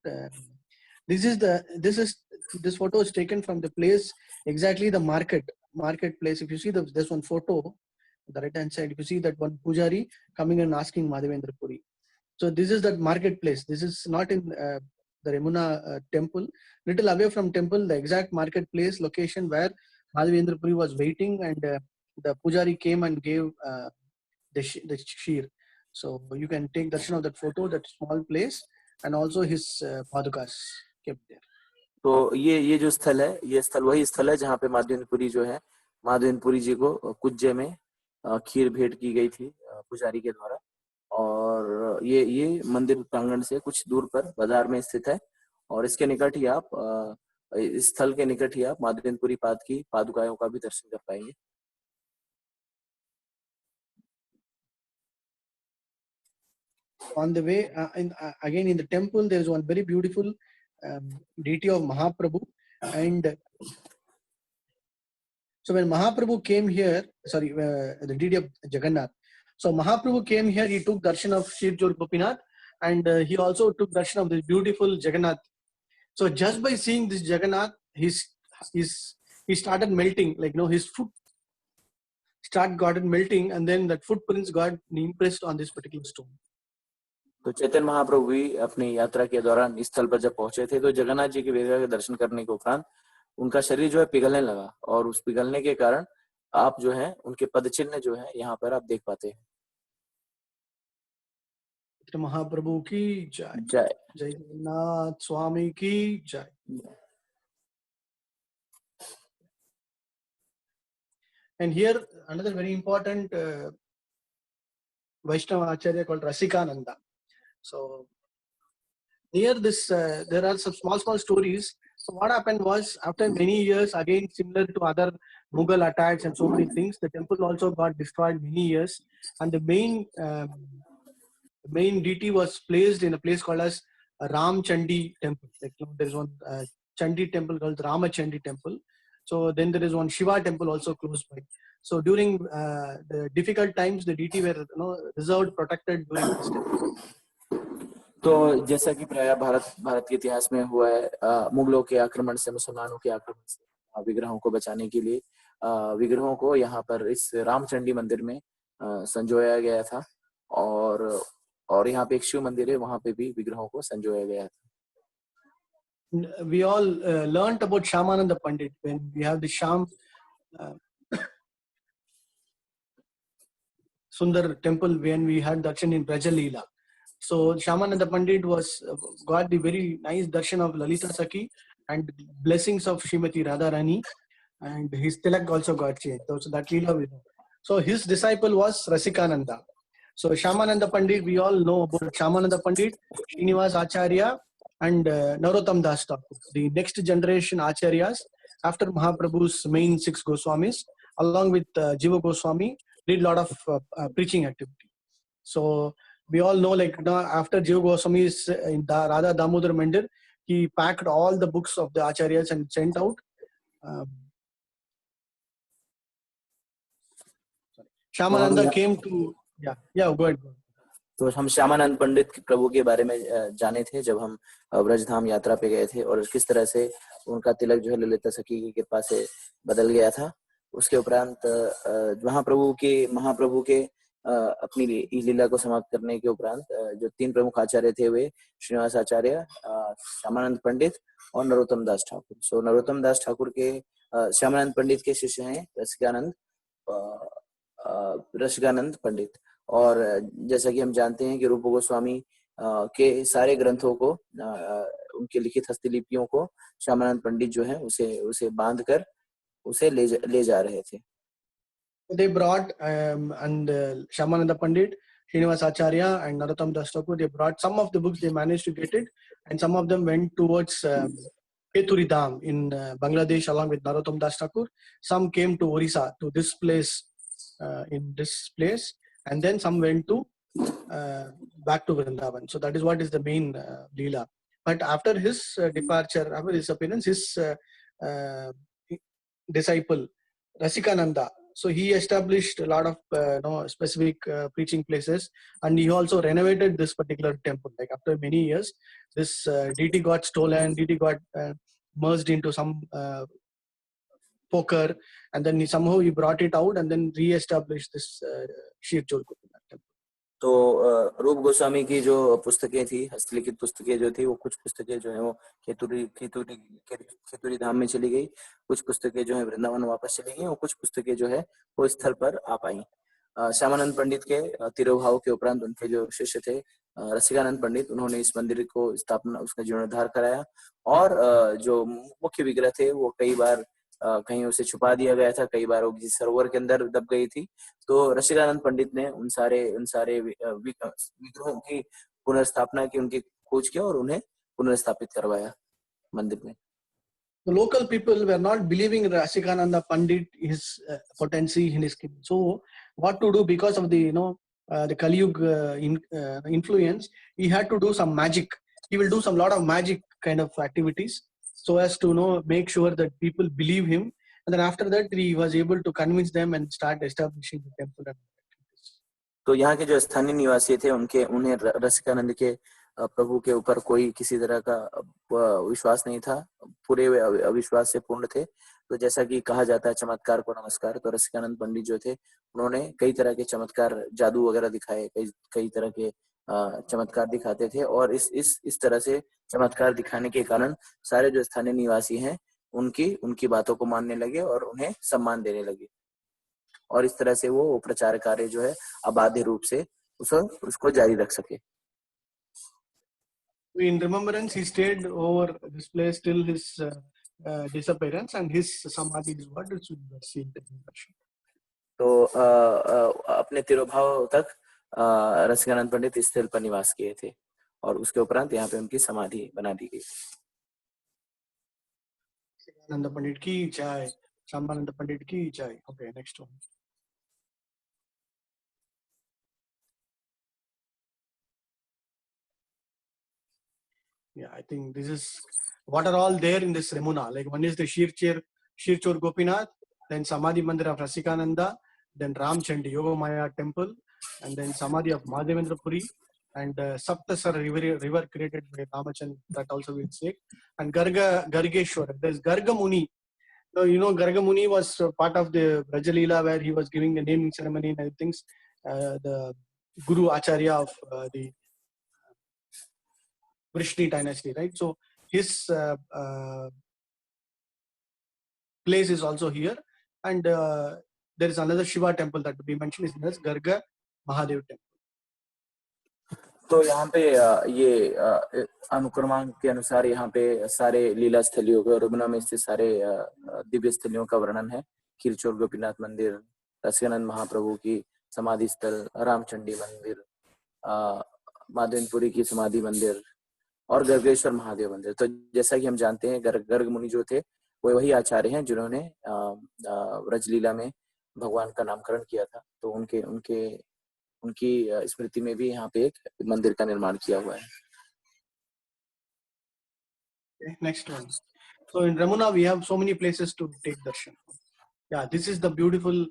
This photo is taken from the place exactly the marketplace. If you see there's one photo, the right hand side. If you see that one pujari coming and asking Madhavendra Puri. So this is that marketplace. This is not in the Remuna temple. Little away from temple, the exact marketplace location where Madhavendra Puri was waiting, and the pujari came and gave the sheer. So you can take darshan of that photo, that small place, and also his padukas kept there. तो ये जो स्थल है, ये स्थल वही स्थल है जहाँ पे माधवेंद्रपुरी जो है, माधवेंद्रपुरी जी को कुज्जे में खीर भेंट की गई थी पुजारी के द्वारा। और ये मंदिर प्रांगण से कुछ दूर पर बाजार में स्थित है, और इसके निकट ही आप इस स्थल के निकट ही आप माधवेंद्रपुरी पाद की पादुकाओं का भी दर्शन कर पाएंगे। On the way, again in the temple, there is one very beautiful deity of Mahaprabhu. And so when Mahaprabhu came here, the deity of Jagannath. So Mahaprabhu came here, he took darshan of Shir Jor Gopinath, and he also took darshan of this beautiful Jagannath. So just by seeing this Jagannath, he started melting, like his foot gotten melting, and then that footprints got impressed on this particular stone. तो चैतन्य महाप्रभु भी अपनी यात्रा के दौरान इस स्थल पर जब पहुंचे थे, तो जगन्नाथ जी के विग्रह के दर्शन करने के उपरांत उनका शरीर जो है पिघलने लगा, और उस पिघलने के कारण आप जो है उनके पद चिन्ह जो है यहाँ पर आप देख पाते हैं। महाप्रभु की जय। जय जगन्नाथ स्वामी की जय। And here another very important Vaishnava Acharya called Rasikananda. So here there are some small stories. So what happened was, after many years, again similar to other Mughal attacks and so many things, the temple also got destroyed many years, and the main The main deity was placed in a place called as Ram Chandi temple. Like, there is one Chandi temple called Rama Chandi temple. So then there is one Shiva temple also close by. So during the difficult times, the deity were reserved, protected during this time. तो जैसा कि प्राय भारत के इतिहास में हुआ है, मुगलों के आक्रमण से, मुसलमानों के आक्रमण से विग्रहों को बचाने के लिए विग्रहों को यहाँ पर इस रामचंडी मंदिर में संजोया गया था, और यहाँ पे एक शिव मंदिर है, वहां पे भी विग्रहों को संजोया गया था. We all learnt about Shyamananda Pandit when we have the Shyam Sundar temple, when we had darshan in Braja Leela. So Shyamananda Pandit was got the very nice darshan of Lalita Sakhi and blessings of Srimati Radharani, and his tilak also got changed. So that Leela we know. So his disciple was Rasikananda. So Shyamananda Pandit, we all know about Shyamananda Pandit, Srinivas Acharya, and Narottam Das Thakur, the next generation Acharyas after Mahaprabhu's main 6 Goswamis, along with Jiva Goswami, did a lot of preaching activity. So we all know, like, after Jiva Goswami's in Radha Damodar Mandir, he packed all the books of the Acharyas and sent out. Shyamananda came to, go ahead. तो हम श्यामानंद पंडित प्रभु के बारे में जाने थे जब हम ब्रजधाम यात्रा पे गए थे, और किस तरह से उनका तिलक जो है ललिता सखी की कृपा से बदल गया था. उसके उपरांत महाप्रभु के अपनी लीला को समाप्त करने के उपरांत जो 3 प्रमुख आचार्य थे वे श्रीनिवास आचार्य, श्यामानंद पंडित और नरोत्तम दास ठाकुर. सो नरोत्तम दास ठाकुर के श्यामानंद पंडित के शिष्य हैं रसिकानंद पंडित. और जैसा कि हम जानते हैं कि रूप गोस्वामी के सारे ग्रंथों को, उनके लिखित हस्तलिपियों को श्यामानंद पंडित जो है उसे बांध कर उसे ले जा रहे थे. They brought and Shyamananda Pandit, Srinivas Acharya and Narottam Das Thakur, they brought some of the books, they managed to get it, and some of them went towards Keturi Dham in Bangladesh along with Narottam Das Thakur. Some came to Orissa, to this place, and then some went to back to Vrindavan. So that is what is the main Leela. But after his departure, after his appearance, his disciple Rasikananda, so he established a lot of specific preaching places, and he also renovated this particular temple. Like, after many years, this deity got stolen, deity got merged into some poker, and then somehow he brought it out and then re-established this Shir Chor Gopinath temple. तो रूप गोस्वामी की जो पुस्तकें थी, हस्तलिखित पुस्तकें जो थी, वो कुछ पुस्तकें जो है वो खेतुरी धाम में चली गई, कुछ पुस्तकें जो है वृंदावन वापस चली गई, और कुछ पुस्तकें जो है वो स्थल पर आ पाई. श्यामानंद पंडित के तिरोभाव के उपरांत उनके जो शिष्य थे रसिकानंद पंडित, उन्होंने इस मंदिर को स्थापना, उसका जीर्णोद्धार कराया, और जो मुख्य विग्रह थे वो कई बार कहीं उसे छुपा दिया गया था, कई बार वो किसी सरोवर के अंदर दब गई थी. तो रसिकानंद पंडित ने उन सारे विग्रहों की पुनर्स्थापना की, उनकी खोज किया और उन्हें पुनर्स्थापित करवाया मंदिर में. The local people were not believing Rasikananda Pandit, his potency in his kingdom. So what to do, because of the the Kali Yuga influence, he had to do some magic. He will do some lot of magic kind of activities, so as to make sure that people believe him, and then after that he was able to convince them and start establishing the temple. तो यहाँ के जो स्थानीय निवासी थे उन्हें रसिकानंद के प्रभु के ऊपर कोई किसी तरह का विश्वास नहीं था, पूरे अविश्वास से पूर्ण थे. तो जैसा कि कहा जाता है चमत्कार को नमस्कार, तो रसिकानंद पंडित जो थे उन्होंने कई तरह के चमत्कार, जादू वगैरह दिखाए, कई तरह के चमत्कार दिखाते थे, और इस तरह से चमत्कार दिखाने के कारण सारे जो स्थानीय निवासी हैं उनकी बातों को मानने लगे और उन्हें सम्मान देने लगे, और इस तरह से वो प्रचार कार्य जो है अबाध्य रूप से उसको जारी रख सके. In remembrance, he stayed over this place till his disappearance, and his samadhi is what is seen. तो अपने तिरोभाव तक रसिकानंद पंडित इस स्थल पर निवास किए थे, और उसके उपरांत यहाँ पे उनकी समाधि बना दी गई. Rasikananda Pandit ki jai, Shyamananda Pandit ki jai. Okay, next one. Yeah, I think this is what are all there in this Remuna. Like one is the Shirchur Gopinath, then Samadhi Mandir of Rasikananda, then Ramchandi Yogamaya temple, and then Samadhi of Madhavendra Puri, and Saptasar river created by Ramachandra, that also we'll say, and Gargeshwar. There's Garga Muni. So, you know, Garga Muni was part of the Brajalila where he was giving the naming ceremony and other things. The Guru Acharya of the Vrishni dynasty, right? So his place is also here, and there is another Shiva temple that we mentioned is this Garga Mahadev temple. तो यहाँ पे ये अनुक्रमांक के अनुसार यहाँ पे सारे लीला स्थलियों का, रघुना में स्थित सारे दिव्य स्थलियों का वर्णन है। खीरचोर गोपीनाथ मंदिर, रसिकानंद महाप्रभु की समाधि स्थल, रामचंडी मंदिर, माधवेंद्रपुरी की समाधि मंदिर और गर्गेश्वर महादेव मंदिर। तो जैसा कि हम जानते हैं गर्ग मुनि जो थे वो वही आचार्य हैं जिन्होंने व्रजलीला में भगवान का नामकरण किया था। तो उनकी स्मृति में भी यहाँ पे एक मंदिर का निर्माण किया हुआ है। Okay, next one. So in Ramuna we have so many places to take darshan. Yeah, this is the beautiful.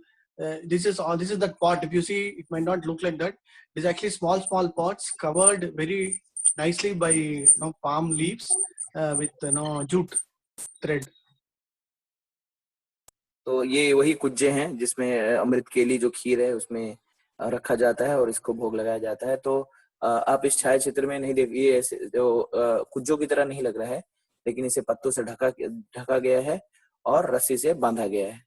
This is that pot. If you see, it might not look like that. It's actually small pots covered very nicely by palm leaves with jute thread. तो ये वही कुज्जे हैं जिसमें अमृत केली जो खीर है उसमें रखा जाता है और इसको भोग लगाया जाता है। तो आप इस छाया चित्र में नहीं देखिए, ऐसे जो कुज्जों की तरह नहीं लग रहा है, लेकिन इसे पत्तों से ढका गया है और रस्सी से बांधा गया है।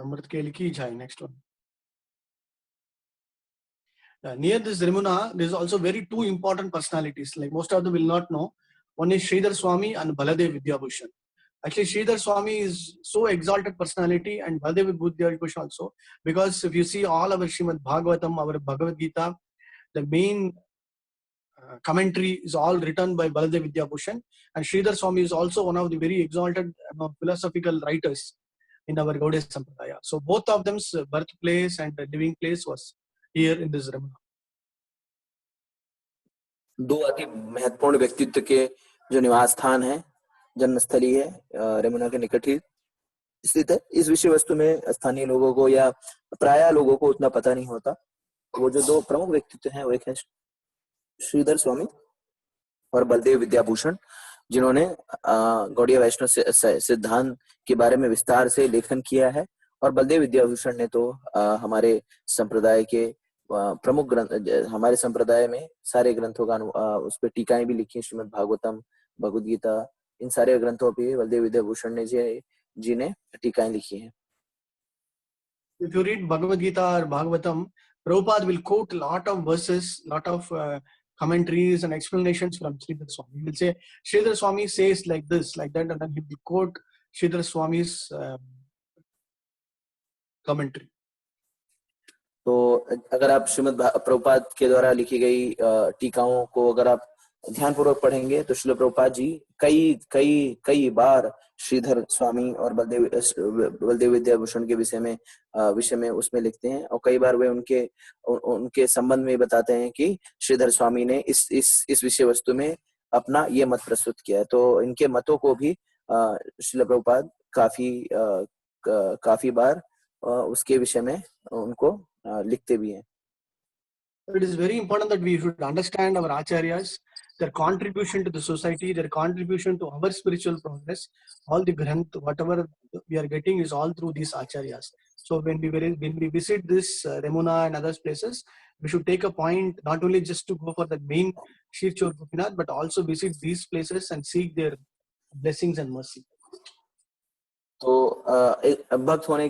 अमृत केली की छाया. Next one. Near this Ramuna, there is also very two important personalities. Like most of them will not know. One is Sridhar Swami and Baladev Vidyabhushan. Actually, Sridhar Swami is so exalted personality, and Baladev Vidyabhushan also, because if you see all our Srimad Bhagavatam, our Bhagavad Gita, the main commentary is all written by Baladev Vidyabhushan, and Sridhar Swami is also one of the very exalted philosophical writers in our Gaudiya Sampradaya. So both of them's birthplace and living place was here in this Ramuna. दो अति महत्वपूर्ण व्यक्तित्व के जो निवास स्थान है, जन्मस्थली है, रमुना के निकट ही स्थित है। इस विषय वस्तु में स्थानीय लोगों को या प्रायः लोगों को उतना पता नहीं होता। वो जो दो प्रमुख व्यक्तित्व हैं वो एक है श्रीधर स्वामी और बलदेव विद्याभूषण, जिन्होंने गौड़ीय वैष्णव सिद्धांत के बारे में विस्तार से लेखन किया है। और बलदेव विद्याभूषण ने तो हमारे संप्रदाय के प्रमुख ग्रंथ, हमारे संप्रदाय में सारे ग्रंथों का उस पर टीकाएं भी लिखी, श्रीमद् भागवतम, भगवद गीता, इन सारे ग्रंथों पे बलदेव विद्याभूषण ने जी ने टीकाएं लिखी हैं। If you read Bhagavad Gita or Bhagavatam, Prabhupada will quote a lot of verses, lot of commentaries and explanations from Sridhar Swami. He will say, Sridhar Swami says like this, like that, and then he will quote Sridhar Swami's commentary. तो अगर आप श्रीमद् प्रभुपाद के द्वारा लिखी गई टीकाओं को अगर आप ध्यानपूर्वक पढ़ेंगे तो श्रील प्रभुपाद जी कई बार श्रीधर स्वामी और बलदेव विद्याभूषण के विषय में उसमें लिखते हैं। और कई बार वे उनके संबंध में बताते हैं कि श्रीधर स्वामी ने इस विषय वस्तु में अपना ये मत प्रस्तुत किया है। तो इनके मतों को भी श्रील प्रभुपाद काफी बार उसके विषय में उनको लिखते भी हैं। It is very important that we should understand our acharyas, their contribution to the society, their contribution to our spiritual progress. All the granth, whatever we are getting, is all through these acharyas. So when we visit this Ramuna and other places, we should take a point not only just to go for the main Shirchur Gopinath, but also visit these places and seek their blessings and mercy. तो भक्त होने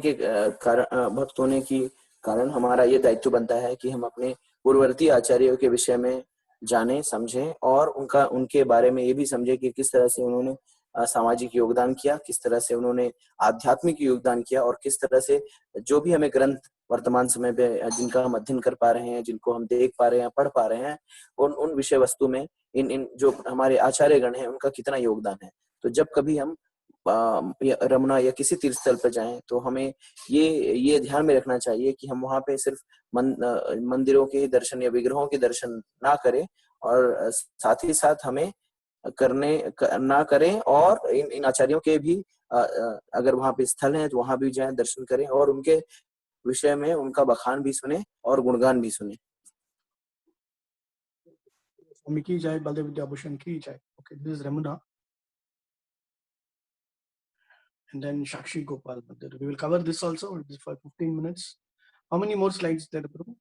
की कारण हमारा ये दायित्व बनता है कि हम अपने पूर्ववर्ती आचार्यों के विषय में जानें, समझें और उनके बारे में ये भी समझें कि किस तरह से उन्होंने सामाजिक योगदान किया, किस तरह से उन्होंने आध्यात्मिक योगदान किया और किस तरह से जो भी हमें ग्रंथ वर्तमान समय पे जिनका हम अध्ययन कर पा रहे हैं, जिनको हम देख पा रहे हैं, पढ़ पा रहे हैं, उन विषय वस्तु में इन जो हमारे आचार्यगण हैं उनका कितना योगदान है। तो जब कभी हम या रमुना या किसी तीर्थ स्थल पर जाएं तो हमें ये ध्यान में रखना चाहिए कि हम वहां पे सिर्फ मंदिरों के दर्शन या विग्रहों के दर्शन ना करें, और साथ ही साथ हमें ना करें, और इन आचार्यों के भी अगर वहां पे स्थल है तो वहां भी जाएं, दर्शन करें और उनके विषय में उनका बखान भी सुने और गुणगान भी सुने। स्वामी की जय, बलदेव विद्याभूषण की जय. Okay, this is Ramuna. And then Shakshi Gopal Mandir. We will cover this also. It is for 15 minutes. How many more slides there, Prabhu?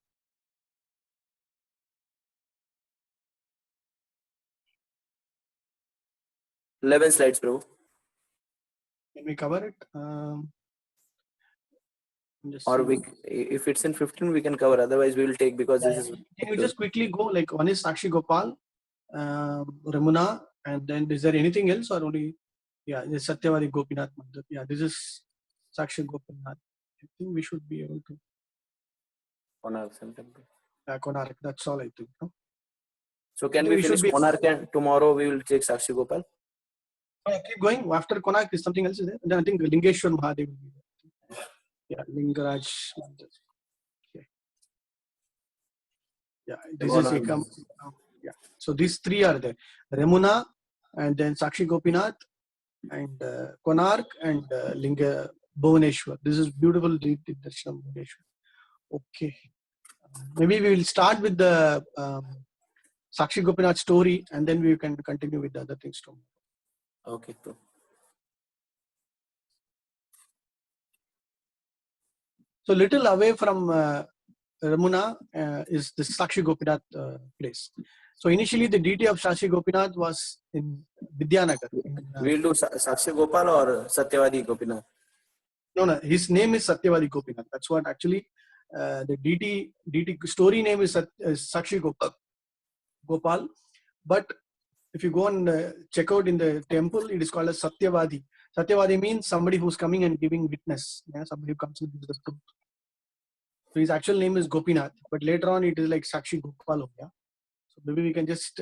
$11 slides, Prabhu. Can we cover it? Or if it's in 15, we can cover. Otherwise, we will take, because this is. Can you just quickly go? Like, one is Sakshi Gopal, Ramuna, and then is there anything else or only? Yeah, this Satyavadi Gopinath Mandir. Yeah, this is Sakshi Gopinath. I think we should be able to. Konark. That's all I think. No? So can we finish Konark, and tomorrow we will take Sakshi Gopal? Keep going. After Konark is something else, is there? Then I think Lingeshwar Mahadev will be there. Yeah, Lingaraj. Okay. Yeah, this is Ekam. Yeah. So these three are there. Ramuna, and then Sakshi Gopinath, and Konark, and Linga Bhuvaneshwar. This is beautiful darshan of Bhuvaneshwar. Okay. Maybe we will start with the Sakshi Gopinath story, and then we can continue with the other things too. Okay. So little away from Ramuna is the Sakshi Gopinath place. So initially the deity of Sakshi Gopinath was in Vidyanagar. We'll do Sakshi Gopal or Satyavadi Gopinath? No, his name is Satyavadi Gopinath. That's what actually the deity story name is Sakshi Gopal. But if you go and check out in the temple, it is called as Satyavadi. Satyavadi means somebody who's coming and giving witness. Yeah, somebody who comes and gives the truth. So his actual name is Gopinath, but later on it is like Sakshi Gopal. Yeah? So maybe we can just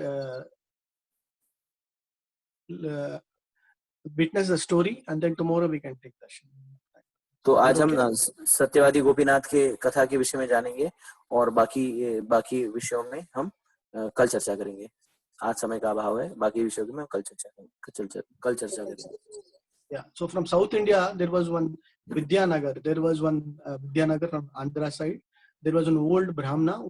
witness the story, and then tomorrow we can take darshan. तो आज हम सत्यवादी गोपीनाथ के कथा के विषय में जानेंगे, और बाकी विषयों में हम कल चर्चा करेंगे. आज समय का अभाव है, बाकी विषयों में कल चर्चा करेंगे. Yeah. So from South India, there was one Vidyanagar. There was one Vidyanagar from Andhra side. There was an old Brahmana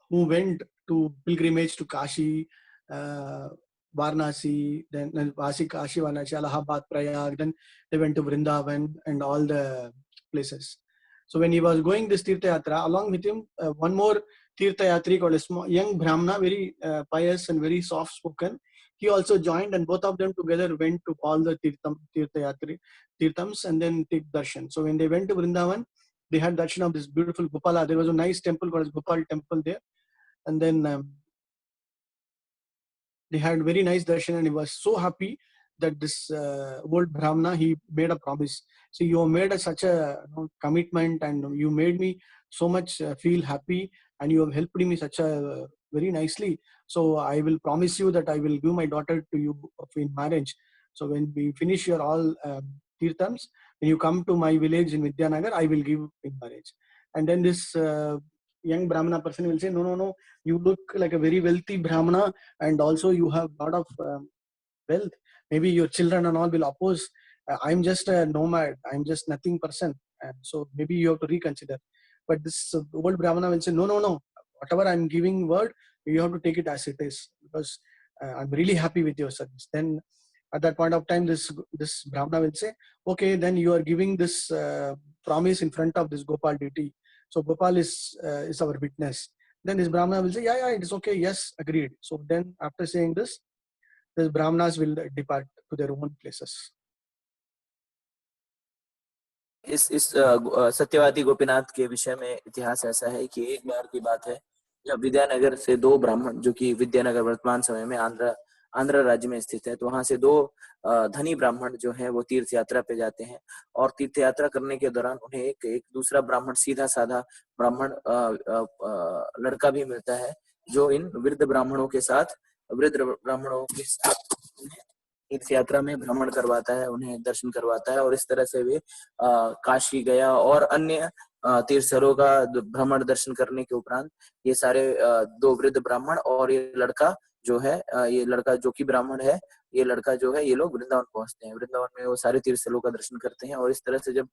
who went to pilgrimage to Kashi, Varanasi, then Kashi, Varanasi, Allahabad, Prayag. Then they went to Vrindavan and all the places. So when he was going this Tirtha Yatra, along with him, one more Tirtha Yatri called a young Brahmana, very pious and very soft spoken. He also joined, and both of them together went to all the Tirthams and then take darshan. So when they went to Vrindavan, they had darshan of this beautiful Gopala. There was a nice temple called Gopal temple there. And then they had very nice darshan, and he was so happy that this old Brahmana, he made a promise. So you made such a commitment, and you made me so much feel happy, and you have helped me such a very nicely. So I will promise you that I will give my daughter to you in marriage. So when we finish your all Tirthams, when you come to my village in Vidyanagar, I will give in marriage. And then this young Brahmana person will say, no, you look like a very wealthy Brahmana, and also you have a lot of wealth. Maybe your children and all will oppose. I'm just a nomad. I'm just nothing person. And so maybe you have to reconsider. But this old Brahmana will say, no. Whatever I'm giving word, you have to take it as it is, because I'm really happy with your service. Then at that point of time, this Brahmana will say, okay, then you are giving this promise in front of this Gopal deity. So Gopal is our witness. Then this Brahmana will say, yeah, it is okay. Yes, agreed. So then after saying this, the Brahmanas will depart to their own places. इस सत्यवादी गोपीनाथ के विषय में इतिहास ऐसा है कि एक बार की बात है जब विद्यानगर से दो ब्राह्मण, जो कि विद्यानगर वर्तमान समय में आंध्र राज्य में स्थित है, तो वहां से दो धनी ब्राह्मण जो हैं वो तीर्थ यात्रा पे जाते हैं, और तीर्थ यात्रा करने के दौरान उन्हें एक दूसरा ब्राह्मण, सीधा साधा ब्राह्मण लड़का भी मिलता है, जो इन वृद्ध ब्राह्मणों के साथ तीर्थ यात्रा में भ्रमण करवाता है, उन्हें दर्शन करवाता है और इस तरह से वे काशी गया और अन्य तीर्थ स्थलों का भ्रमण दर्शन करने के उपरांत ये सारे दो वृद्ध ब्राह्मण और ये लड़का जो है, ये लड़का जो कि ब्राह्मण है, ये लड़का जो है, ये लोग वृंदावन पहुंचते हैं। वृंदावन में वो सारे तीर्थ स्थलों का दर्शन करते हैं और इस तरह से जब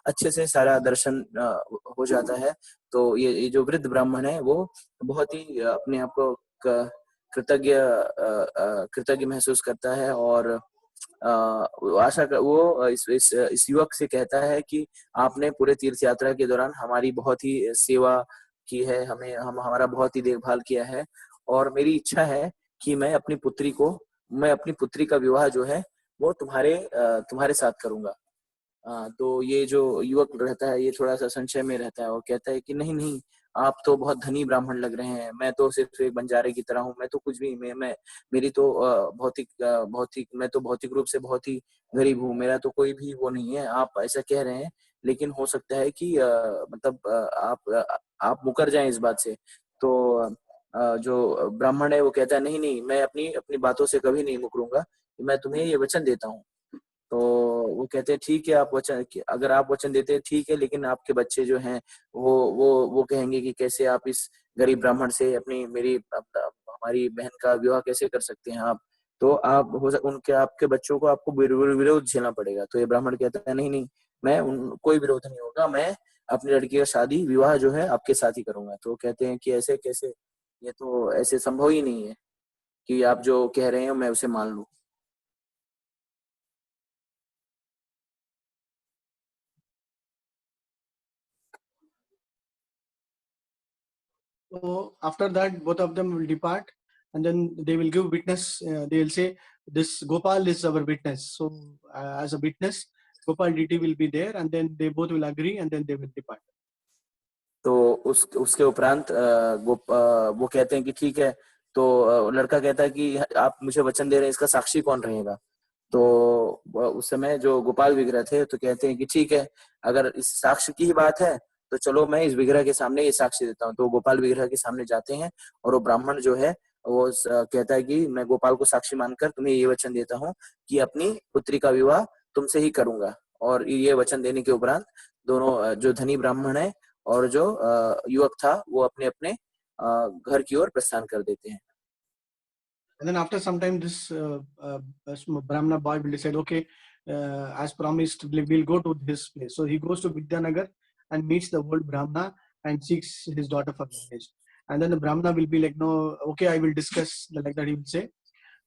अच्छे से सारा दर्शन हो जाता है तो ये जो वृद्ध ब्राह्मण है वो बहुत ही अपने आप को कृतज्ञ कृतज्ञ महसूस करता है और आशा कर वो इस युवक से कहता है कि आपने पूरे तीर्थ यात्रा के दौरान हमारी बहुत ही सेवा की है, हमारा बहुत ही देखभाल किया है और मेरी इच्छा है कि मैं अपनी पुत्री का विवाह जो है वो तुम्हारे साथ करूंगा। तो ये जो युवक रहता है ये थोड़ा सा संशय में रहता है और कहता है कि नहीं नहीं, आप तो बहुत धनी ब्राह्मण लग रहे हैं, मैं तो सिर्फ एक बंजारे की तरह हूँ, मैं तो कुछ भी मैं मेरी तो मैं तो भौतिक रूप से बहुत ही गरीब हूँ, मेरा तो कोई भी वो नहीं है। आप ऐसा कह रहे हैं लेकिन हो सकता है कि मतलब आप मुकर जाएं इस बात से। तो जो ब्राह्मण है वो कहता है नहीं नहीं, मैं अपनी अपनी बातों से कभी नहीं मुकरूंगा, मैं तुम्हें ये वचन देता हूँ। तो वो कहते हैं ठीक है, अगर आप वचन देते हैं ठीक है, लेकिन आपके बच्चे जो हैं वो कहेंगे कि कैसे आप इस गरीब ब्राह्मण से हमारी बहन का विवाह कैसे कर सकते हैं आप। तो उनके आपके बच्चों को आपको विरोध झेलना पड़ेगा। तो ये ब्राह्मण कहता है नहीं नहीं, कोई विरोध नहीं होगा, मैं अपनी लड़की का शादी विवाह जो है आपके साथ ही करूंगा। तो कहते हैं कि ऐसे कैसे, ये तो ऐसे संभव ही नहीं है कि आप जो कह रहे हैं मैं उसे मान लूं। So after that, both of them will depart, and then they will give witness. They will say, "This Gopal is our witness." So as a witness, Gopal DT will be there, and then they both will agree, and then they will depart. तो उसके उपरांत वो कहते हैं कि ठीक है। तो लड़का कहता है कि आप मुझे वचन दे रहे हैं, इसका साक्षी कौन रहेगा। तो उस समय जो गोपाल विग्रह थे तो कहते हैं कि ठीक है, अगर इस साक्ष्य की ही बात है तो चलो मैं इस विग्रह के सामने ये साक्ष्य देता हूँ। तो गोपाल विग्रह के सामने जाते हैं और वो ब्राह्मण जो है वो कहता है कि मैं गोपाल को साक्षी मानकर तुम्हें ये वचन देता हूँ कि अपनी पुत्री का विवाह तुमसे ही करूंगा। और ये वचन देने के उपरांत दोनों जो धनी ब्राह्मण है और जो युवक था वो अपने अपने घर की ओर प्रस्थान कर देते हैं। And then after some time, this Brahmana boy will decide, okay, as promised, we'll go to his place. So he goes to Vidyanagar and meets the old Brahmana and seeks his daughter for marriage. And then the Brahmana will be like, no, okay, I will discuss, like that he will say.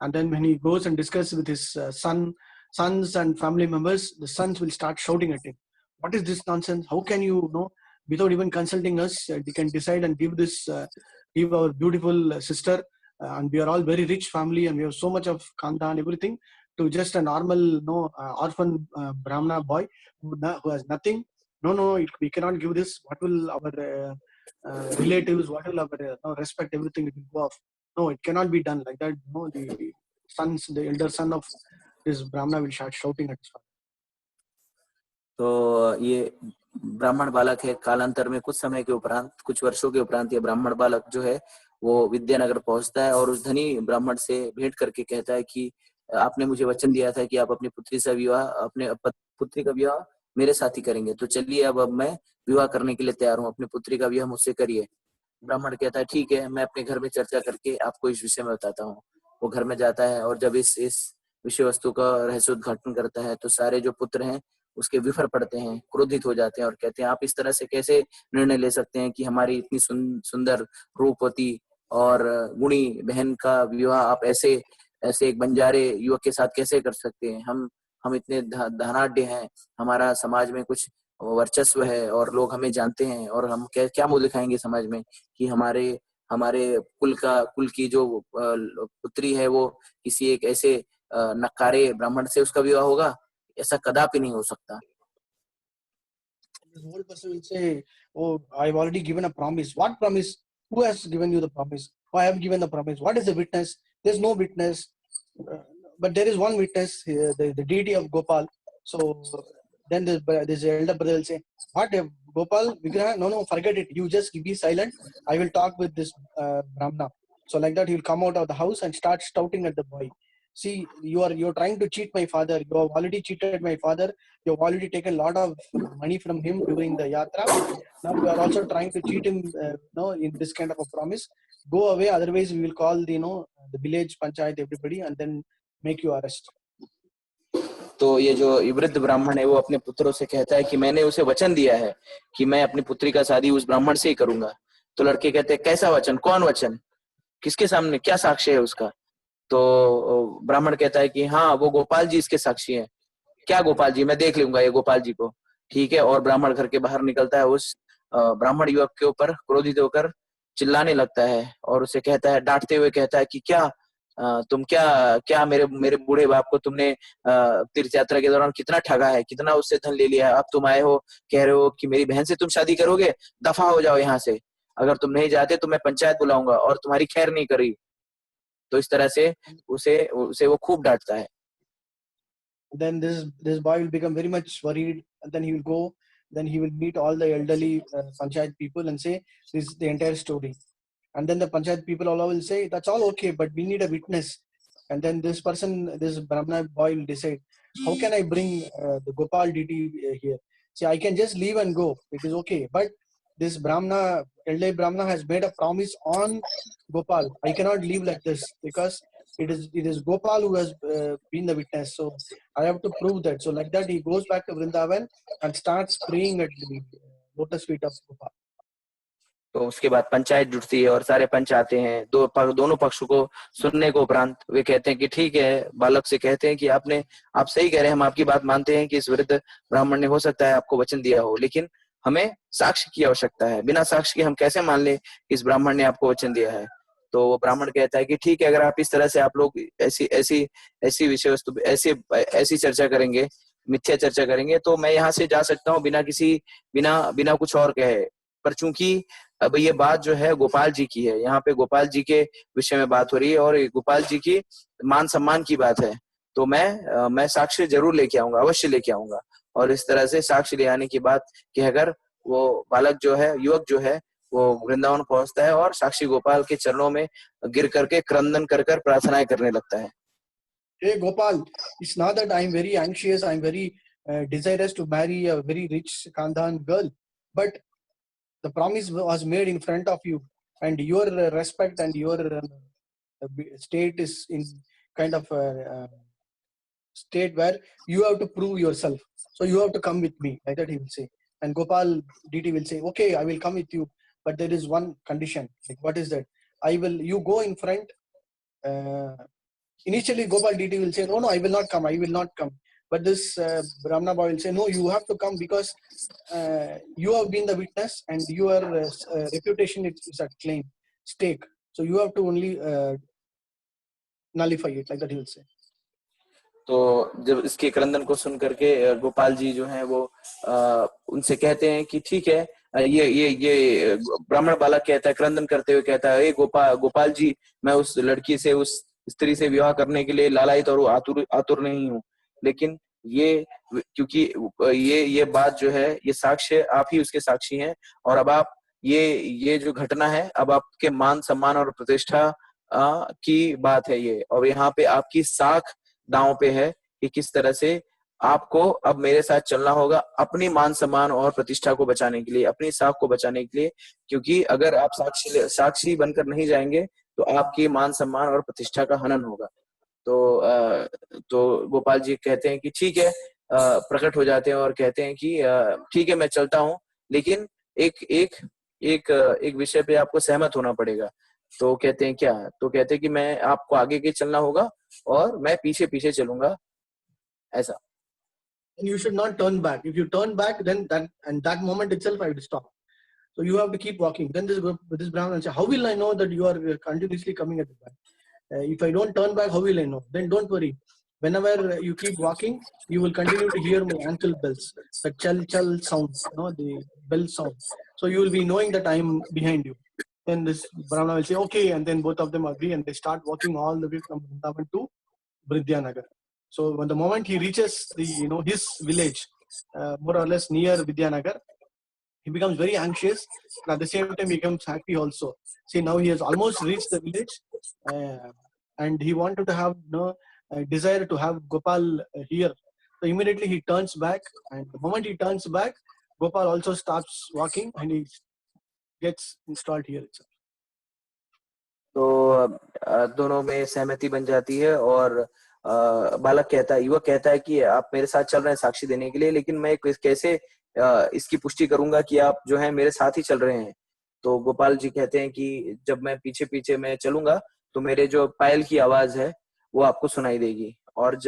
And then when he goes and discusses with his sons and family members, the sons will start shouting at him, what is this nonsense? How can you know, without even consulting us, you can decide and give our beautiful sister, and we are all very rich family and we have so much of kanda and everything, to just a normal orphan Brahmana boy who has nothing. No, we cannot give this. What will our relatives, what will our respect, everything will go off. No, it cannot be done like that. No, the elder son of this Brahmana will start shouting at his father. तो ये ब्राह्मण बालक है, कालांतर में कुछ समय के उपरांत, कुछ वर्षों के उपरांत ये ब्राह्मण बालक जो है वो विद्यानगर पहुंचता है और उस धनी ब्राह्मण से भेंट करके कहता है कि आपने मुझे वचन दिया था कि आप अपनी पुत्री का विवाह मेरे साथ ही करेंगे, तो चलिए अब मैं विवाह करने के लिए तैयार हूँ, अपनी पुत्री का विवाह मुझसे करिए। ब्राह्मण कहता है ठीक है, मैं अपने घर में चर्चा करके आपको इस विषय में बताता हूँ। वो घर में जाता है और जब इस विषय वस्तु का रहस्योद्घाटन करता है तो सारे जो पुत्र हैं उसके विफर पड़ते हैं, क्रोधित हो जाते हैं और कहते हैं आप इस तरह से कैसे निर्णय ले सकते हैं कि हमारी इतनी सुंदर रूपवती और गुणी बहन का विवाह आप ऐसे एक बंजारे युवक के साथ कैसे कर सकते हैं। हम इतने धनाढ्य हैं, हमारा समाज में कुछ वर्चस्व है और लोग हमें जानते हैं और हम क्या मुंह दिखाएंगे समाज में कि हमारे कुल की जो पुत्री है वो किसी एक ऐसे नकारे ब्राह्मण से उसका विवाह होगा, ऐसा कदापि नहीं हो सकता। The old person will say, oh, I've already given a promise. What promise? Who has given you the promise? Oh, I have given the promise. What is the witness? There's no witness. But there is one witness, the deity of Gopal. So then this elder brother will say, what, Gopal Vigraha? No, forget it. You just be silent. I will talk with this Brahmana. So like that, he will come out of the house and start shouting at the boy. see, you're trying to cheat my father. You have already cheated my father. You have already taken a lot of money from him during the yatra. Now you are also trying to cheat him, in this kind of a promise. Go away, otherwise we will call the village panchayat, everybody, and then make you arrest. तो ये जो वृद्ध ब्राह्मण है वो अपने पुत्रों से कहता है कि मैंने उसे वचन दिया है कि मैं अपनी पुत्री का शादी उस ब्राह्मण से ही करूंगा। तो लड़के कहते हैं कैसा वचन, कौन वचन, किसके सामने, क्या साक्ष्य है उसका? तो ब्राह्मण कहता है कि हाँ वो गोपाल जी इसके साक्षी हैं। क्या गोपाल जी, मैं देख लूंगा ये गोपाल जी को, ठीक है। और ब्राह्मण घर के बाहर निकलता है, उस ब्राह्मण युवक के ऊपर क्रोधित होकर चिल्लाने लगता है और उसे कहता है, डांटते हुए कहता है कि क्या तुम क्या क्या मेरे मेरे बूढ़े बाप को तुमने तीर्थ यात्रा के दौरान कितना ठगा है, कितना उससे धन ले लिया है। अब तुम आए हो, कह रहे हो कि मेरी बहन से तुम शादी करोगे, दफा हो जाओ यहाँ से। अगर तुम नहीं जाते तो मैं पंचायत बुलाऊंगा और तुम्हारी खैर नहीं करी। तो इस तरह से उसे उसे वो खूब डांटता है। Then this boy will become very much worried, and then he will go. Then he will meet all the elderly panchayat people and say this is the entire story. And then the panchayat people all will say that's all okay, but we need a witness. And then this Brahmana boy will decide, how can I bring the Gopal DT here? See, I can just leave and go. It is okay, but this elderly Brahmana has made a promise on Gopal. I cannot leave like this because it is Gopal who has been the witness. So I have to prove that. So like that, he goes back to Vrindavan and starts praying at the lotus feet of Gopal. तो उसके बाद पंचायत जुटती है और सारे पंच आते हैं। दोनों पक्षों को सुनने को उपरांत वे कहते हैं कि ठीक है, बालक से कहते हैं कि आप सही कह रहे हैं, हम आपकी बात मानते हैं कि इस वृद्ध ब्राह्मण ने हो सकता है आपको वचन दिया हो, लेकिन हमें साक्ष्य की आवश्यकता है। बिना साक्ष्य के हम कैसे मान ले कि इस ब्राह्मण ने आपको वचन दिया है? तो वो ब्राह्मण कहता है कि ठीक है, अगर आप इस तरह से आप लोग ऐसी विषय वस्तु ऐसी चर्चा करेंगे, मिथ्या चर्चा करेंगे, तो मैं यहाँ से जा सकता हूँ बिना कुछ और कहे। पर चूंकि अब ये बात जो है गोपाल जी की है, यहाँ पे गोपाल जी के विषय में बात हो रही है और गोपाल जी की मान सम्मान की बात है, तो मैं साक्ष्य जरूर लेके आऊंगा, अवश्य लेके आऊंगा। और इस तरह से साक्ष्य ले आने की बात कहकर वो बालक जो है, युवक जो है, वो वृंदावन पहुंचता है और साक्षी गोपाल के चरणों में गिर करके क्रंदन कर प्रार्थनाएं करने लगता है। Hey Gopal, it's not that I'm very anxious, I'm very desirous to marry a very rich Kandhan girl, but the promise was made in front of you, and your respect and your state is in kind of a state where you have to prove yourself. So you have to come with me, like that he will say. And Gopal DT will say, okay, I will come with you, but there is one condition. Like, what is that? You go in front. Initially, Gopal DT will say, no, I will not come. But this Brahmana boy will say, no, you have to come because you have been the witness and your reputation is at stake. So you have to only nullify it, like that he will say. तो जब इसके क्रंदन को सुन करके गोपाल जी जो हैं वो उनसे कहते हैं कि ठीक है, ये ब्राह्मण बालक कहता है, क्रंदन करते हुए कहता है, गोपाल जी, मैं उस लड़की से, उस स्त्री से विवाह करने के लिए लालायित और आतुर नहीं हूँ, लेकिन क्योंकि ये बात जो है, ये साक्ष्य आप ही उसके साक्षी हैं, और अब आप ये जो घटना है, अब आपके मान सम्मान और प्रतिष्ठा की बात है ये, और यहाँ पे आपकी साख दांव पे है कि किस तरह से आपको अब मेरे साथ चलना होगा अपनी मान सम्मान और प्रतिष्ठा को बचाने के लिए, अपनी साख को बचाने के लिए, क्योंकि अगर आप साक्षी बनकर नहीं जाएंगे तो आपकी मान सम्मान और प्रतिष्ठा का हनन होगा। तो गोपाल जी कहते हैं कि ठीक है, प्रकट हो जाते हैं और कहते हैं कि ठीक है, मैं चलता हूँ, लेकिन एक विषय पे आपको सहमत होना पड़ेगा। तो कहते हैं क्या? तो कहते हैं कि मैं आपको आगे चलना होगा और मैं पीछे चलूंगा, ऐसा। And you should not turn back. If you turn back, then that moment itself I will stop. So you have to keep walking. Then this Brahman will say, how will I know that you are continuously coming at the back? If I don't turn back, how will I know? Then don't worry. Whenever you keep walking, you will continue to hear my ankle bells, the chal sound, the bell sound. So you will be knowing that I am behind you. Then this Brahmana will say, okay, and then both of them agree and they start walking all the way from Vrindavan to Vidyanagar. So when the moment he reaches his village, more or less near Vidyanagar, he becomes very anxious, and at the same time he becomes happy also. See, now he has almost reached the village, and he wanted to have desire to have Gopal here. So immediately he turns back, and the moment he turns back, Gopal also stops walking and he gets installed here itself. तो दोनों में सहमति बन जाती है और बालक कहता है, युवक कहता है कि आप मेरे साथ चल रहे हैं साक्षी देने के लिए, लेकिन मैं कैसे इसकी पुष्टि करूंगा कि आप जो है मेरे साथ ही चल रहे हैं। तो गोपाल जी कहते हैं कि जब मैं पीछे पीछे मैं चलूंगा तो मेरे जो पायल की आवाज है वो आपको सुनाई देगी, और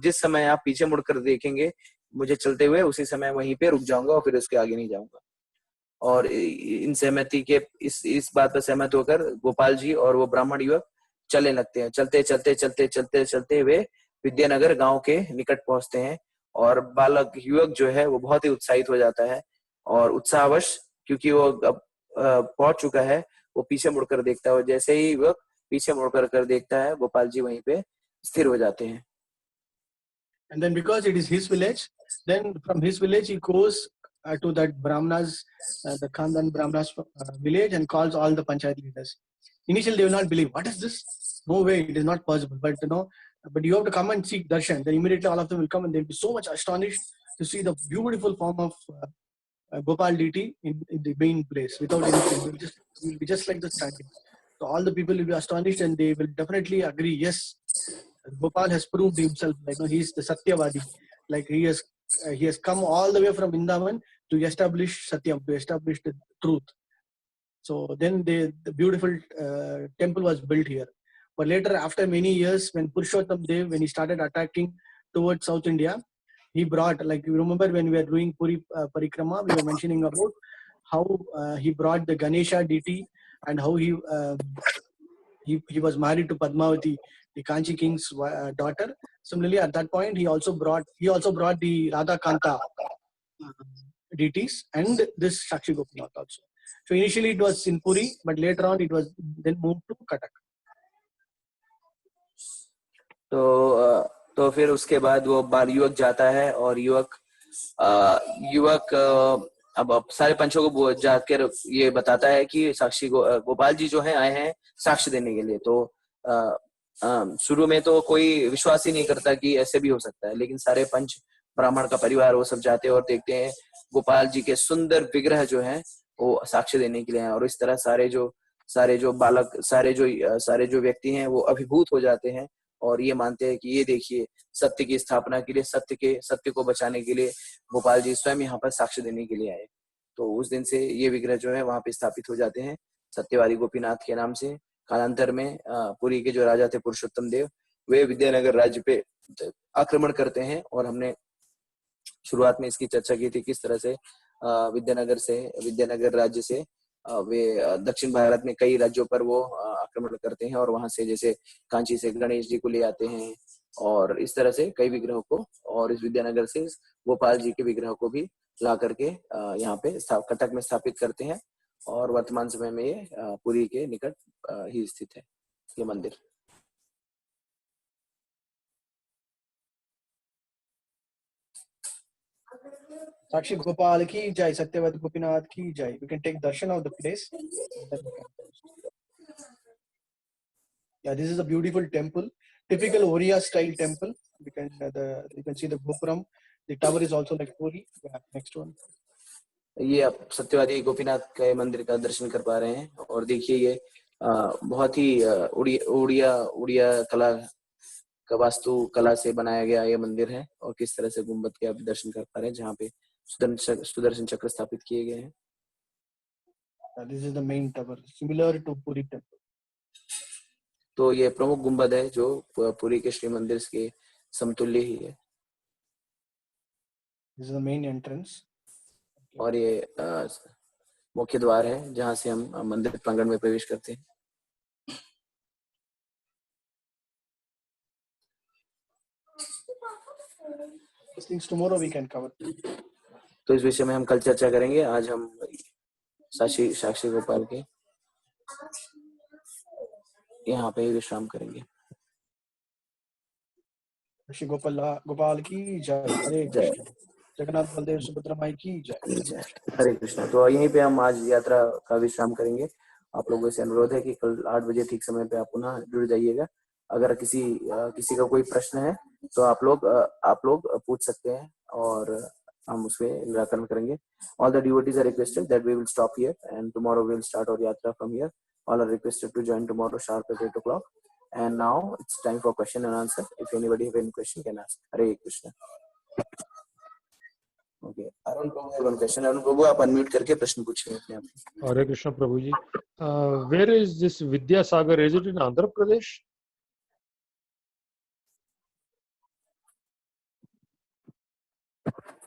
जिस समय आप पीछे मुड़कर देखेंगे मुझे चलते हुए, उसी समय वहीं पे रुक जाऊंगा और फिर उसके आगे नहीं जाऊंगा। और इन सहमति के इस बात पर सहमत होकर गोपाल जी और वो ब्राह्मण युवक चलने लगते हैं। चलते चलते चलते चलते चलते वे विद्यानगर गांव के निकट पहुंचते हैं, और बालक युवक जो है वो बहुत ही उत्साहित हो जाता है, और उत्साहवश क्योंकि वो अब पहुंच चुका है, वो पीछे मुड़कर देखता है, और जैसे ही युवक पीछे मुड़कर देखता है, गोपाल जी वहीं पे स्थिर हो जाते हैं। And then because it is his village, then from his village he goes to that Brahmanas, the Khandan Brahmanas village, and calls all the panchayat leaders. Initially they will not believe, what is this? No way, it is not possible. But but you have to come and seek darshan. Then immediately all of them will come and they'll be so much astonished to see the beautiful form of Gopal deity in the main place without anything. It will be just like the standing. So all the people will be astonished and they will definitely agree, yes, Gopal has proved himself, like he is the Satyavadi, like he has come all the way from Vrindavan to establish Satyam, to establish the truth. So then the beautiful temple was built here. But later, after many years, when Purushottam Dev, when he started attacking towards South India, he brought, like you remember when we were doing Puri Parikrama, we were mentioning about how he brought the Ganesha deity and how he was married to Padmavati, the Kanchi king's daughter. Similarly, at that point, he also brought the Radha Kanta deities and this Sakshi Gopinath also. So initially it was in Puri, but later on it was then moved to Cuttack. तो फिर उसके बाद वो बाल युवक जाता है, और युवक अब सारे पंचों को जाकर ये बताता है कि साक्षी गोपाल जी जो है आए हैं साक्ष्य देने के लिए। तो शुरू में तो कोई विश्वास ही नहीं करता कि ऐसे भी हो सकता है, लेकिन सारे पंच ब्राह्मण का परिवार वो सब जाते हैं और देखते हैं गोपाल जी के सुंदर विग्रह जो है वो साक्ष्य देने के लिए हैं। और इस तरह सारे जो व्यक्ति हैं वो अभिभूत हो जाते हैं और ये मानते हैं कि ये देखिए, सत्य की स्थापना के लिए, सत्य को बचाने के लिए गोपाल जी स्वयं यहाँ पर साक्ष्य देने के लिए आए। तो उस दिन से ये विग्रह जो है वहां पे स्थापित हो जाते हैं सत्यवादी गोपीनाथ के नाम से। कालांतर में पुरी के जो राजा थे पुरुषोत्तम देव, वे विद्यानगर राज्य पे आक्रमण करते हैं, और हमने शुरुआत में इसकी चर्चा की थी किस तरह से विद्यानगर राज्य से वे दक्षिण भारत में कई राज्यों पर वो आक्रमण करते हैं, और वहां से जैसे कांची से गणेश जी को ले आते हैं, और इस तरह से कई विग्रहों को, और इस विद्यानगर से गोपाल जी के विग्रह को भी ला करके यहाँ पे कटक में स्थापित करते हैं, और वर्तमान समय में ये पुरी के निकट ही स्थित है ये मंदिर। Sakshi Gopal ki jai, Satyavadi Gopinath ki jai. We can take darshan of the place. Yeah, this is a beautiful temple, typical Oriya style temple. You can see the Gopuram. The tower is also like Puri. Yeah, next one. ये आप सत्यवादी गोपीनाथ के मंदिर का दर्शन कर पा रहे हैं, और देखिए ये बहुत ही उड़िया कला का वास्तु कला से बनाया गया ये मंदिर है, और किस तरह से गुंबद के आप दर्शन कर पा रहे हैं जहाँ पे सुदर्शन चक्र स्थापित किए गए हैं। This is the main tower, similar to Puri temple. तो ये प्रमुख गुंबद है जो पुरी के श्री मंदिर के समतुल्य ही है। This is the main entrance. और ये मुख्य द्वार है जहाँ से हम मंदिर प्रांगण में प्रवेश करते हैं। These things tomorrow we can cover. तो इस विषय में हम कल चर्चा करेंगे। आज हम साक्षी गोपाल के यहाँ पे विश्राम करेंगे। श्री गोपाल की जय। हरे कृष्ण। जगन्नाथ बलदेव सुभद्रा माई की जय। हरे कृष्ण। तो यहीं पे हम आज यात्रा का विश्राम करेंगे। आप लोगों से अनुरोध है कि कल 8 बजे ठीक समय पे आप पुनः जुड़ जाइएगा अगर किसी का कोई प्रश्न है तो आप लोग पूछ सकते हैं और हम उसके निराकरण करेंगे. All the devotees are requested that we will stop here and tomorrow we will start our yatra from here. All are requested to join tomorrow sharp at 8 o'clock. And now it's time for question and answer. If anybody have any question, can ask. Hare Krishna. Okay. Arun Prabhu have one question. Arun Prabhu, आप unmute करके प्रश्न पूछिए अपने आप. Hare Krishna Prabhuji. Where is this Vidyasagar? Is it in Andhra Pradesh?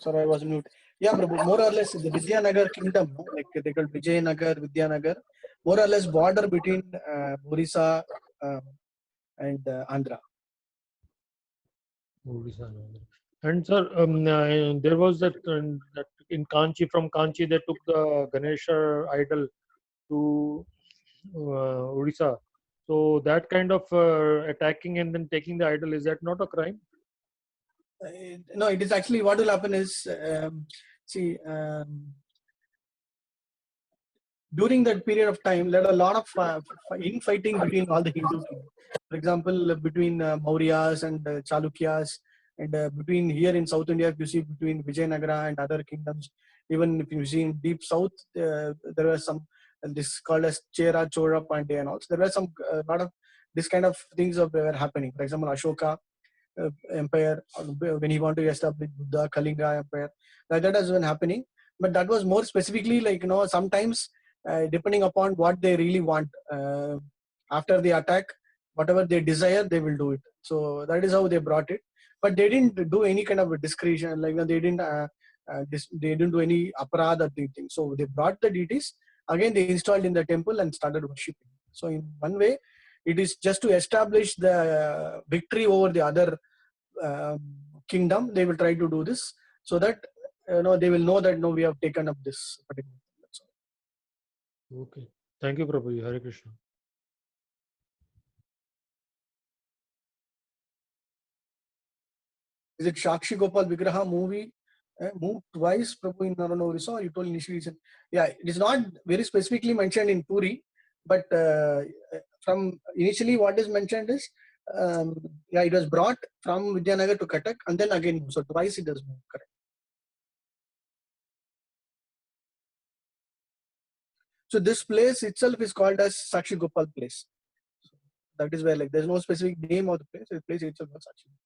Sorry, I was mute. Yeah, Prabhu, more or less the Vidyanagar kingdom, like they call Vijayanagar, Vidyanagar, more or less border between Orissa and Andhra. Odisha and Andhra. And sir, there was that in Kanchi, from Kanchi they took the Ganesha idol to Odisha. So that kind of attacking and then taking the idol, is that not a crime? No, it is actually what will happen is, during that period of time, there are a lot of infighting between all the Hindu kingdoms. For example, between Mauryas and Chalukyas, and between here in South India, if you see between Vijayanagara and other kingdoms, even if you see in deep south, there were some, this called as Chera, Chora, Pandya and also. There were some lot of this kind of things were happening. For example, Ashoka empire, when he wanted to establish Buddha, Kalinga empire, that has been happening. But that was more specifically like, sometimes depending upon what they really want. After the attack, whatever they desire, they will do it. So that is how they brought it. But they didn't do any kind of a discretion, like they didn't do any aparadha thing. So they brought the deities, again they installed in the temple and started worshipping. So in one way, it is just to establish the victory over the other kingdom. They will try to do this so that they will know that we have taken up this particular thing. That's all. Okay. Thank you, Prabhuji. Hare Krishna. Is it Shakshi Gopal Vigraha movie moved twice, Prabhu, in Orissa? You told initially, yeah, it is not very specifically mentioned in Puri, but from initially what is mentioned is, it was brought from Vidyanagar to Cuttack and then again, so twice it does move, correct. So this place itself is called as Sakshi Gopal place. So that is where, like, there's no specific name of the place. The place itself is Sakshi Gopal.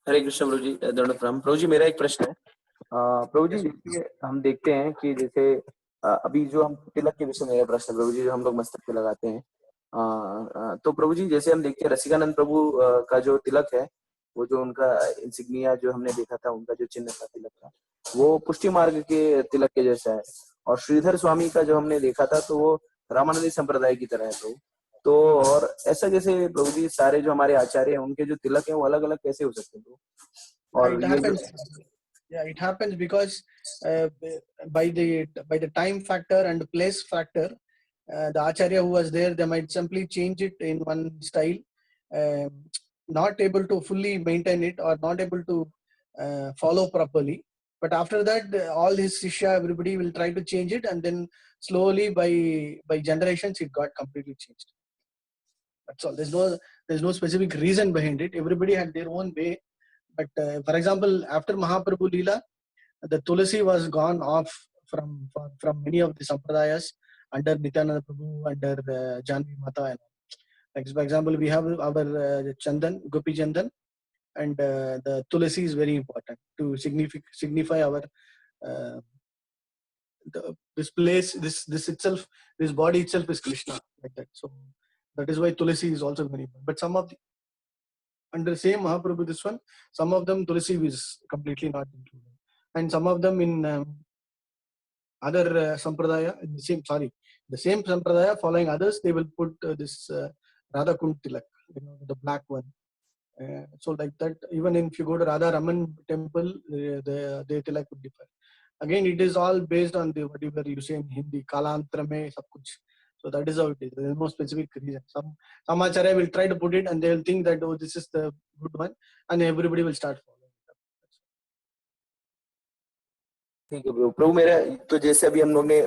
हरे कृष्ण प्रभु जी, दंडवत प्रणाम. प्रभु जी, मेरा एक प्रश्न है. प्रभु जी, जैसे हम देखते हैं कि जैसे अभी जो हम तिलक के विषय में मेरा प्रश्न, प्रभु जी, जो हम लोग मस्तक पे लगाते हैं, तो प्रभु जी जैसे हम देखते हैं रसिकानंद प्रभु का जो तिलक है, वो जो उनका इंसिग्निया जो हमने देखा था, उनका जो चिन्ह था तिलक का, वो पुष्टि मार्ग के तिलक के जैसा है. और श्रीधर स्वामी का जो हमने देखा था, तो वो रामानंदी संप्रदाय की तरह है. तो और ऐसा जैसे प्रभु जी सारे जो हमारे आचार्य हैं, उनके जो तिलक हैं वो अलग अलग कैसे हो सकते हैं? और it happens. Yeah, it happens because by the time factor and place factor, the acharya who was there, they might simply change it in one style, not able to fully maintain it or not able to follow properly. But after that, all his shishya, everybody will try to change it, and then slowly by generations, it got completely changed. That's all. There's no specific reason behind it. Everybody had their own way. But for example, after Mahaprabhu Leela, the Tulasi was gone off from many of the sampradayas under Nityananda Prabhu, under Janvi Mata. And like, for example, we have our Chandan, Gopi Chandan, and the Tulasi is very important to signify our this place, this itself, this body itself is Krishna, like that. So that is why Tulasi is also very important. But some of the under same Mahaprabhu, this one, some of them Tulasi is completely not included, and some of them in other sampradaya, the same sampradaya following others, they will put this Radha Kund Tilak, the black one. So like that, even if you go to Radha Raman temple, the Tilak would differ. Again, it is all based on the whatever you say in Hindi, Kalantra mein sab kuch. So that is how it is. There is no specific reason. Some acharya will try to put it and they will think that, oh, this is the good one, and everybody will start following. ठीक है प्रभु। प्रभु मेरा तो जैसे अभी हम लोग ने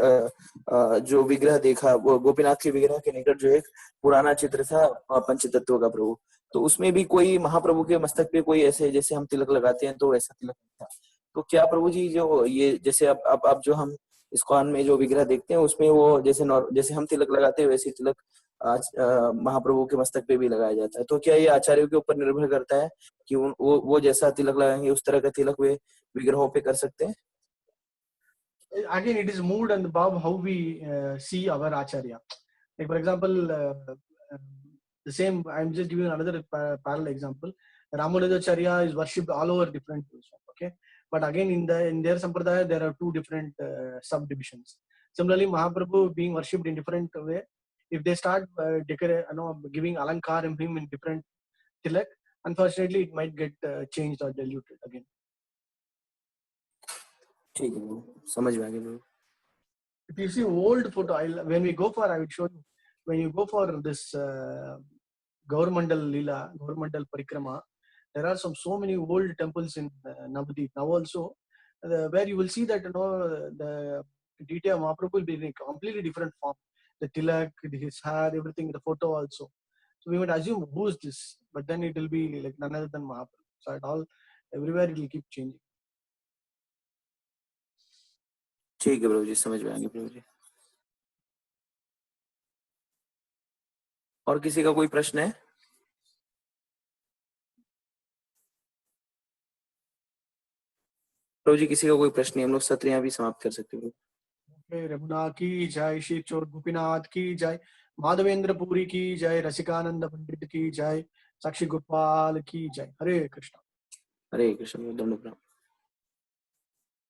जो विग्रह देखा वो गोपीनाथ के विग्रह के निकट जो एक पुराना चित्र था पंचतत्व का प्रभु, तो उसमें भी कोई महाप्रभु के मस्तक पे कोई ऐसे जैसे हम तिलक लगाते हैं तो ऐसा तिलक नहीं था। तो क्या प्रभु जी जो ये जैसे अब जो हम इस्कॉन में जो विग्रह देखते हैं उसमें वो जैसे हम तिलक लगाते हैं वैसे तिलक आज महाप्रभु के मस्तक पे भी लगाया जाता है, तो क्या ये आचार्यों के ऊपर निर्भर करता है कि वो जैसा तिलक लगाएंगे उस तरह का तिलक वे विग्रहों पे कर सकते हैं? Again, it is mood and Bob how we see our acharya. Like for example, the same. I'm just giving another parallel example. Ramanujacharya is worshipped all over different ways. Okay, but again in their sampradaya there are two different subdivisions. Similarly, Mahaprabhu being worshipped in different way. If they start giving alankar and him in different tilak, unfortunately it might get changed or diluted again. ठीक है प्रभु, समझ में आ गया प्रभु। If you see old photo, when we go for, I will show you. When you go for this Gaurmandal Leela, Gaurmandal Parikrama, there are so many old temples in Navadip. Now also, where you will see that the deity of Mahaprabhu will be in a completely different form. The tilak, his hair, everything, the photo also. So we would assume who is this, but then it will be like none other than Mahaprabhu. So at all, everywhere it will keep changing. ठीक है प्रभु जी, समझ में आ गया प्रभु जी। और किसी का कोई प्रश्न है? प्रभु जी किसी का कोई प्रश्न नहीं, हम लोग सत्र यहाँ भी समाप्त कर सकते हैं। रघुनाथ की जय, श्री चोर गोपीनाथ की जय, माधवेंद्र पुरी की जय, रसिकानंद पंडित की जय, साक्षी गोपाल की जय। हरे कृष्ण। हरे कृष्ण। दंड प्रणाम।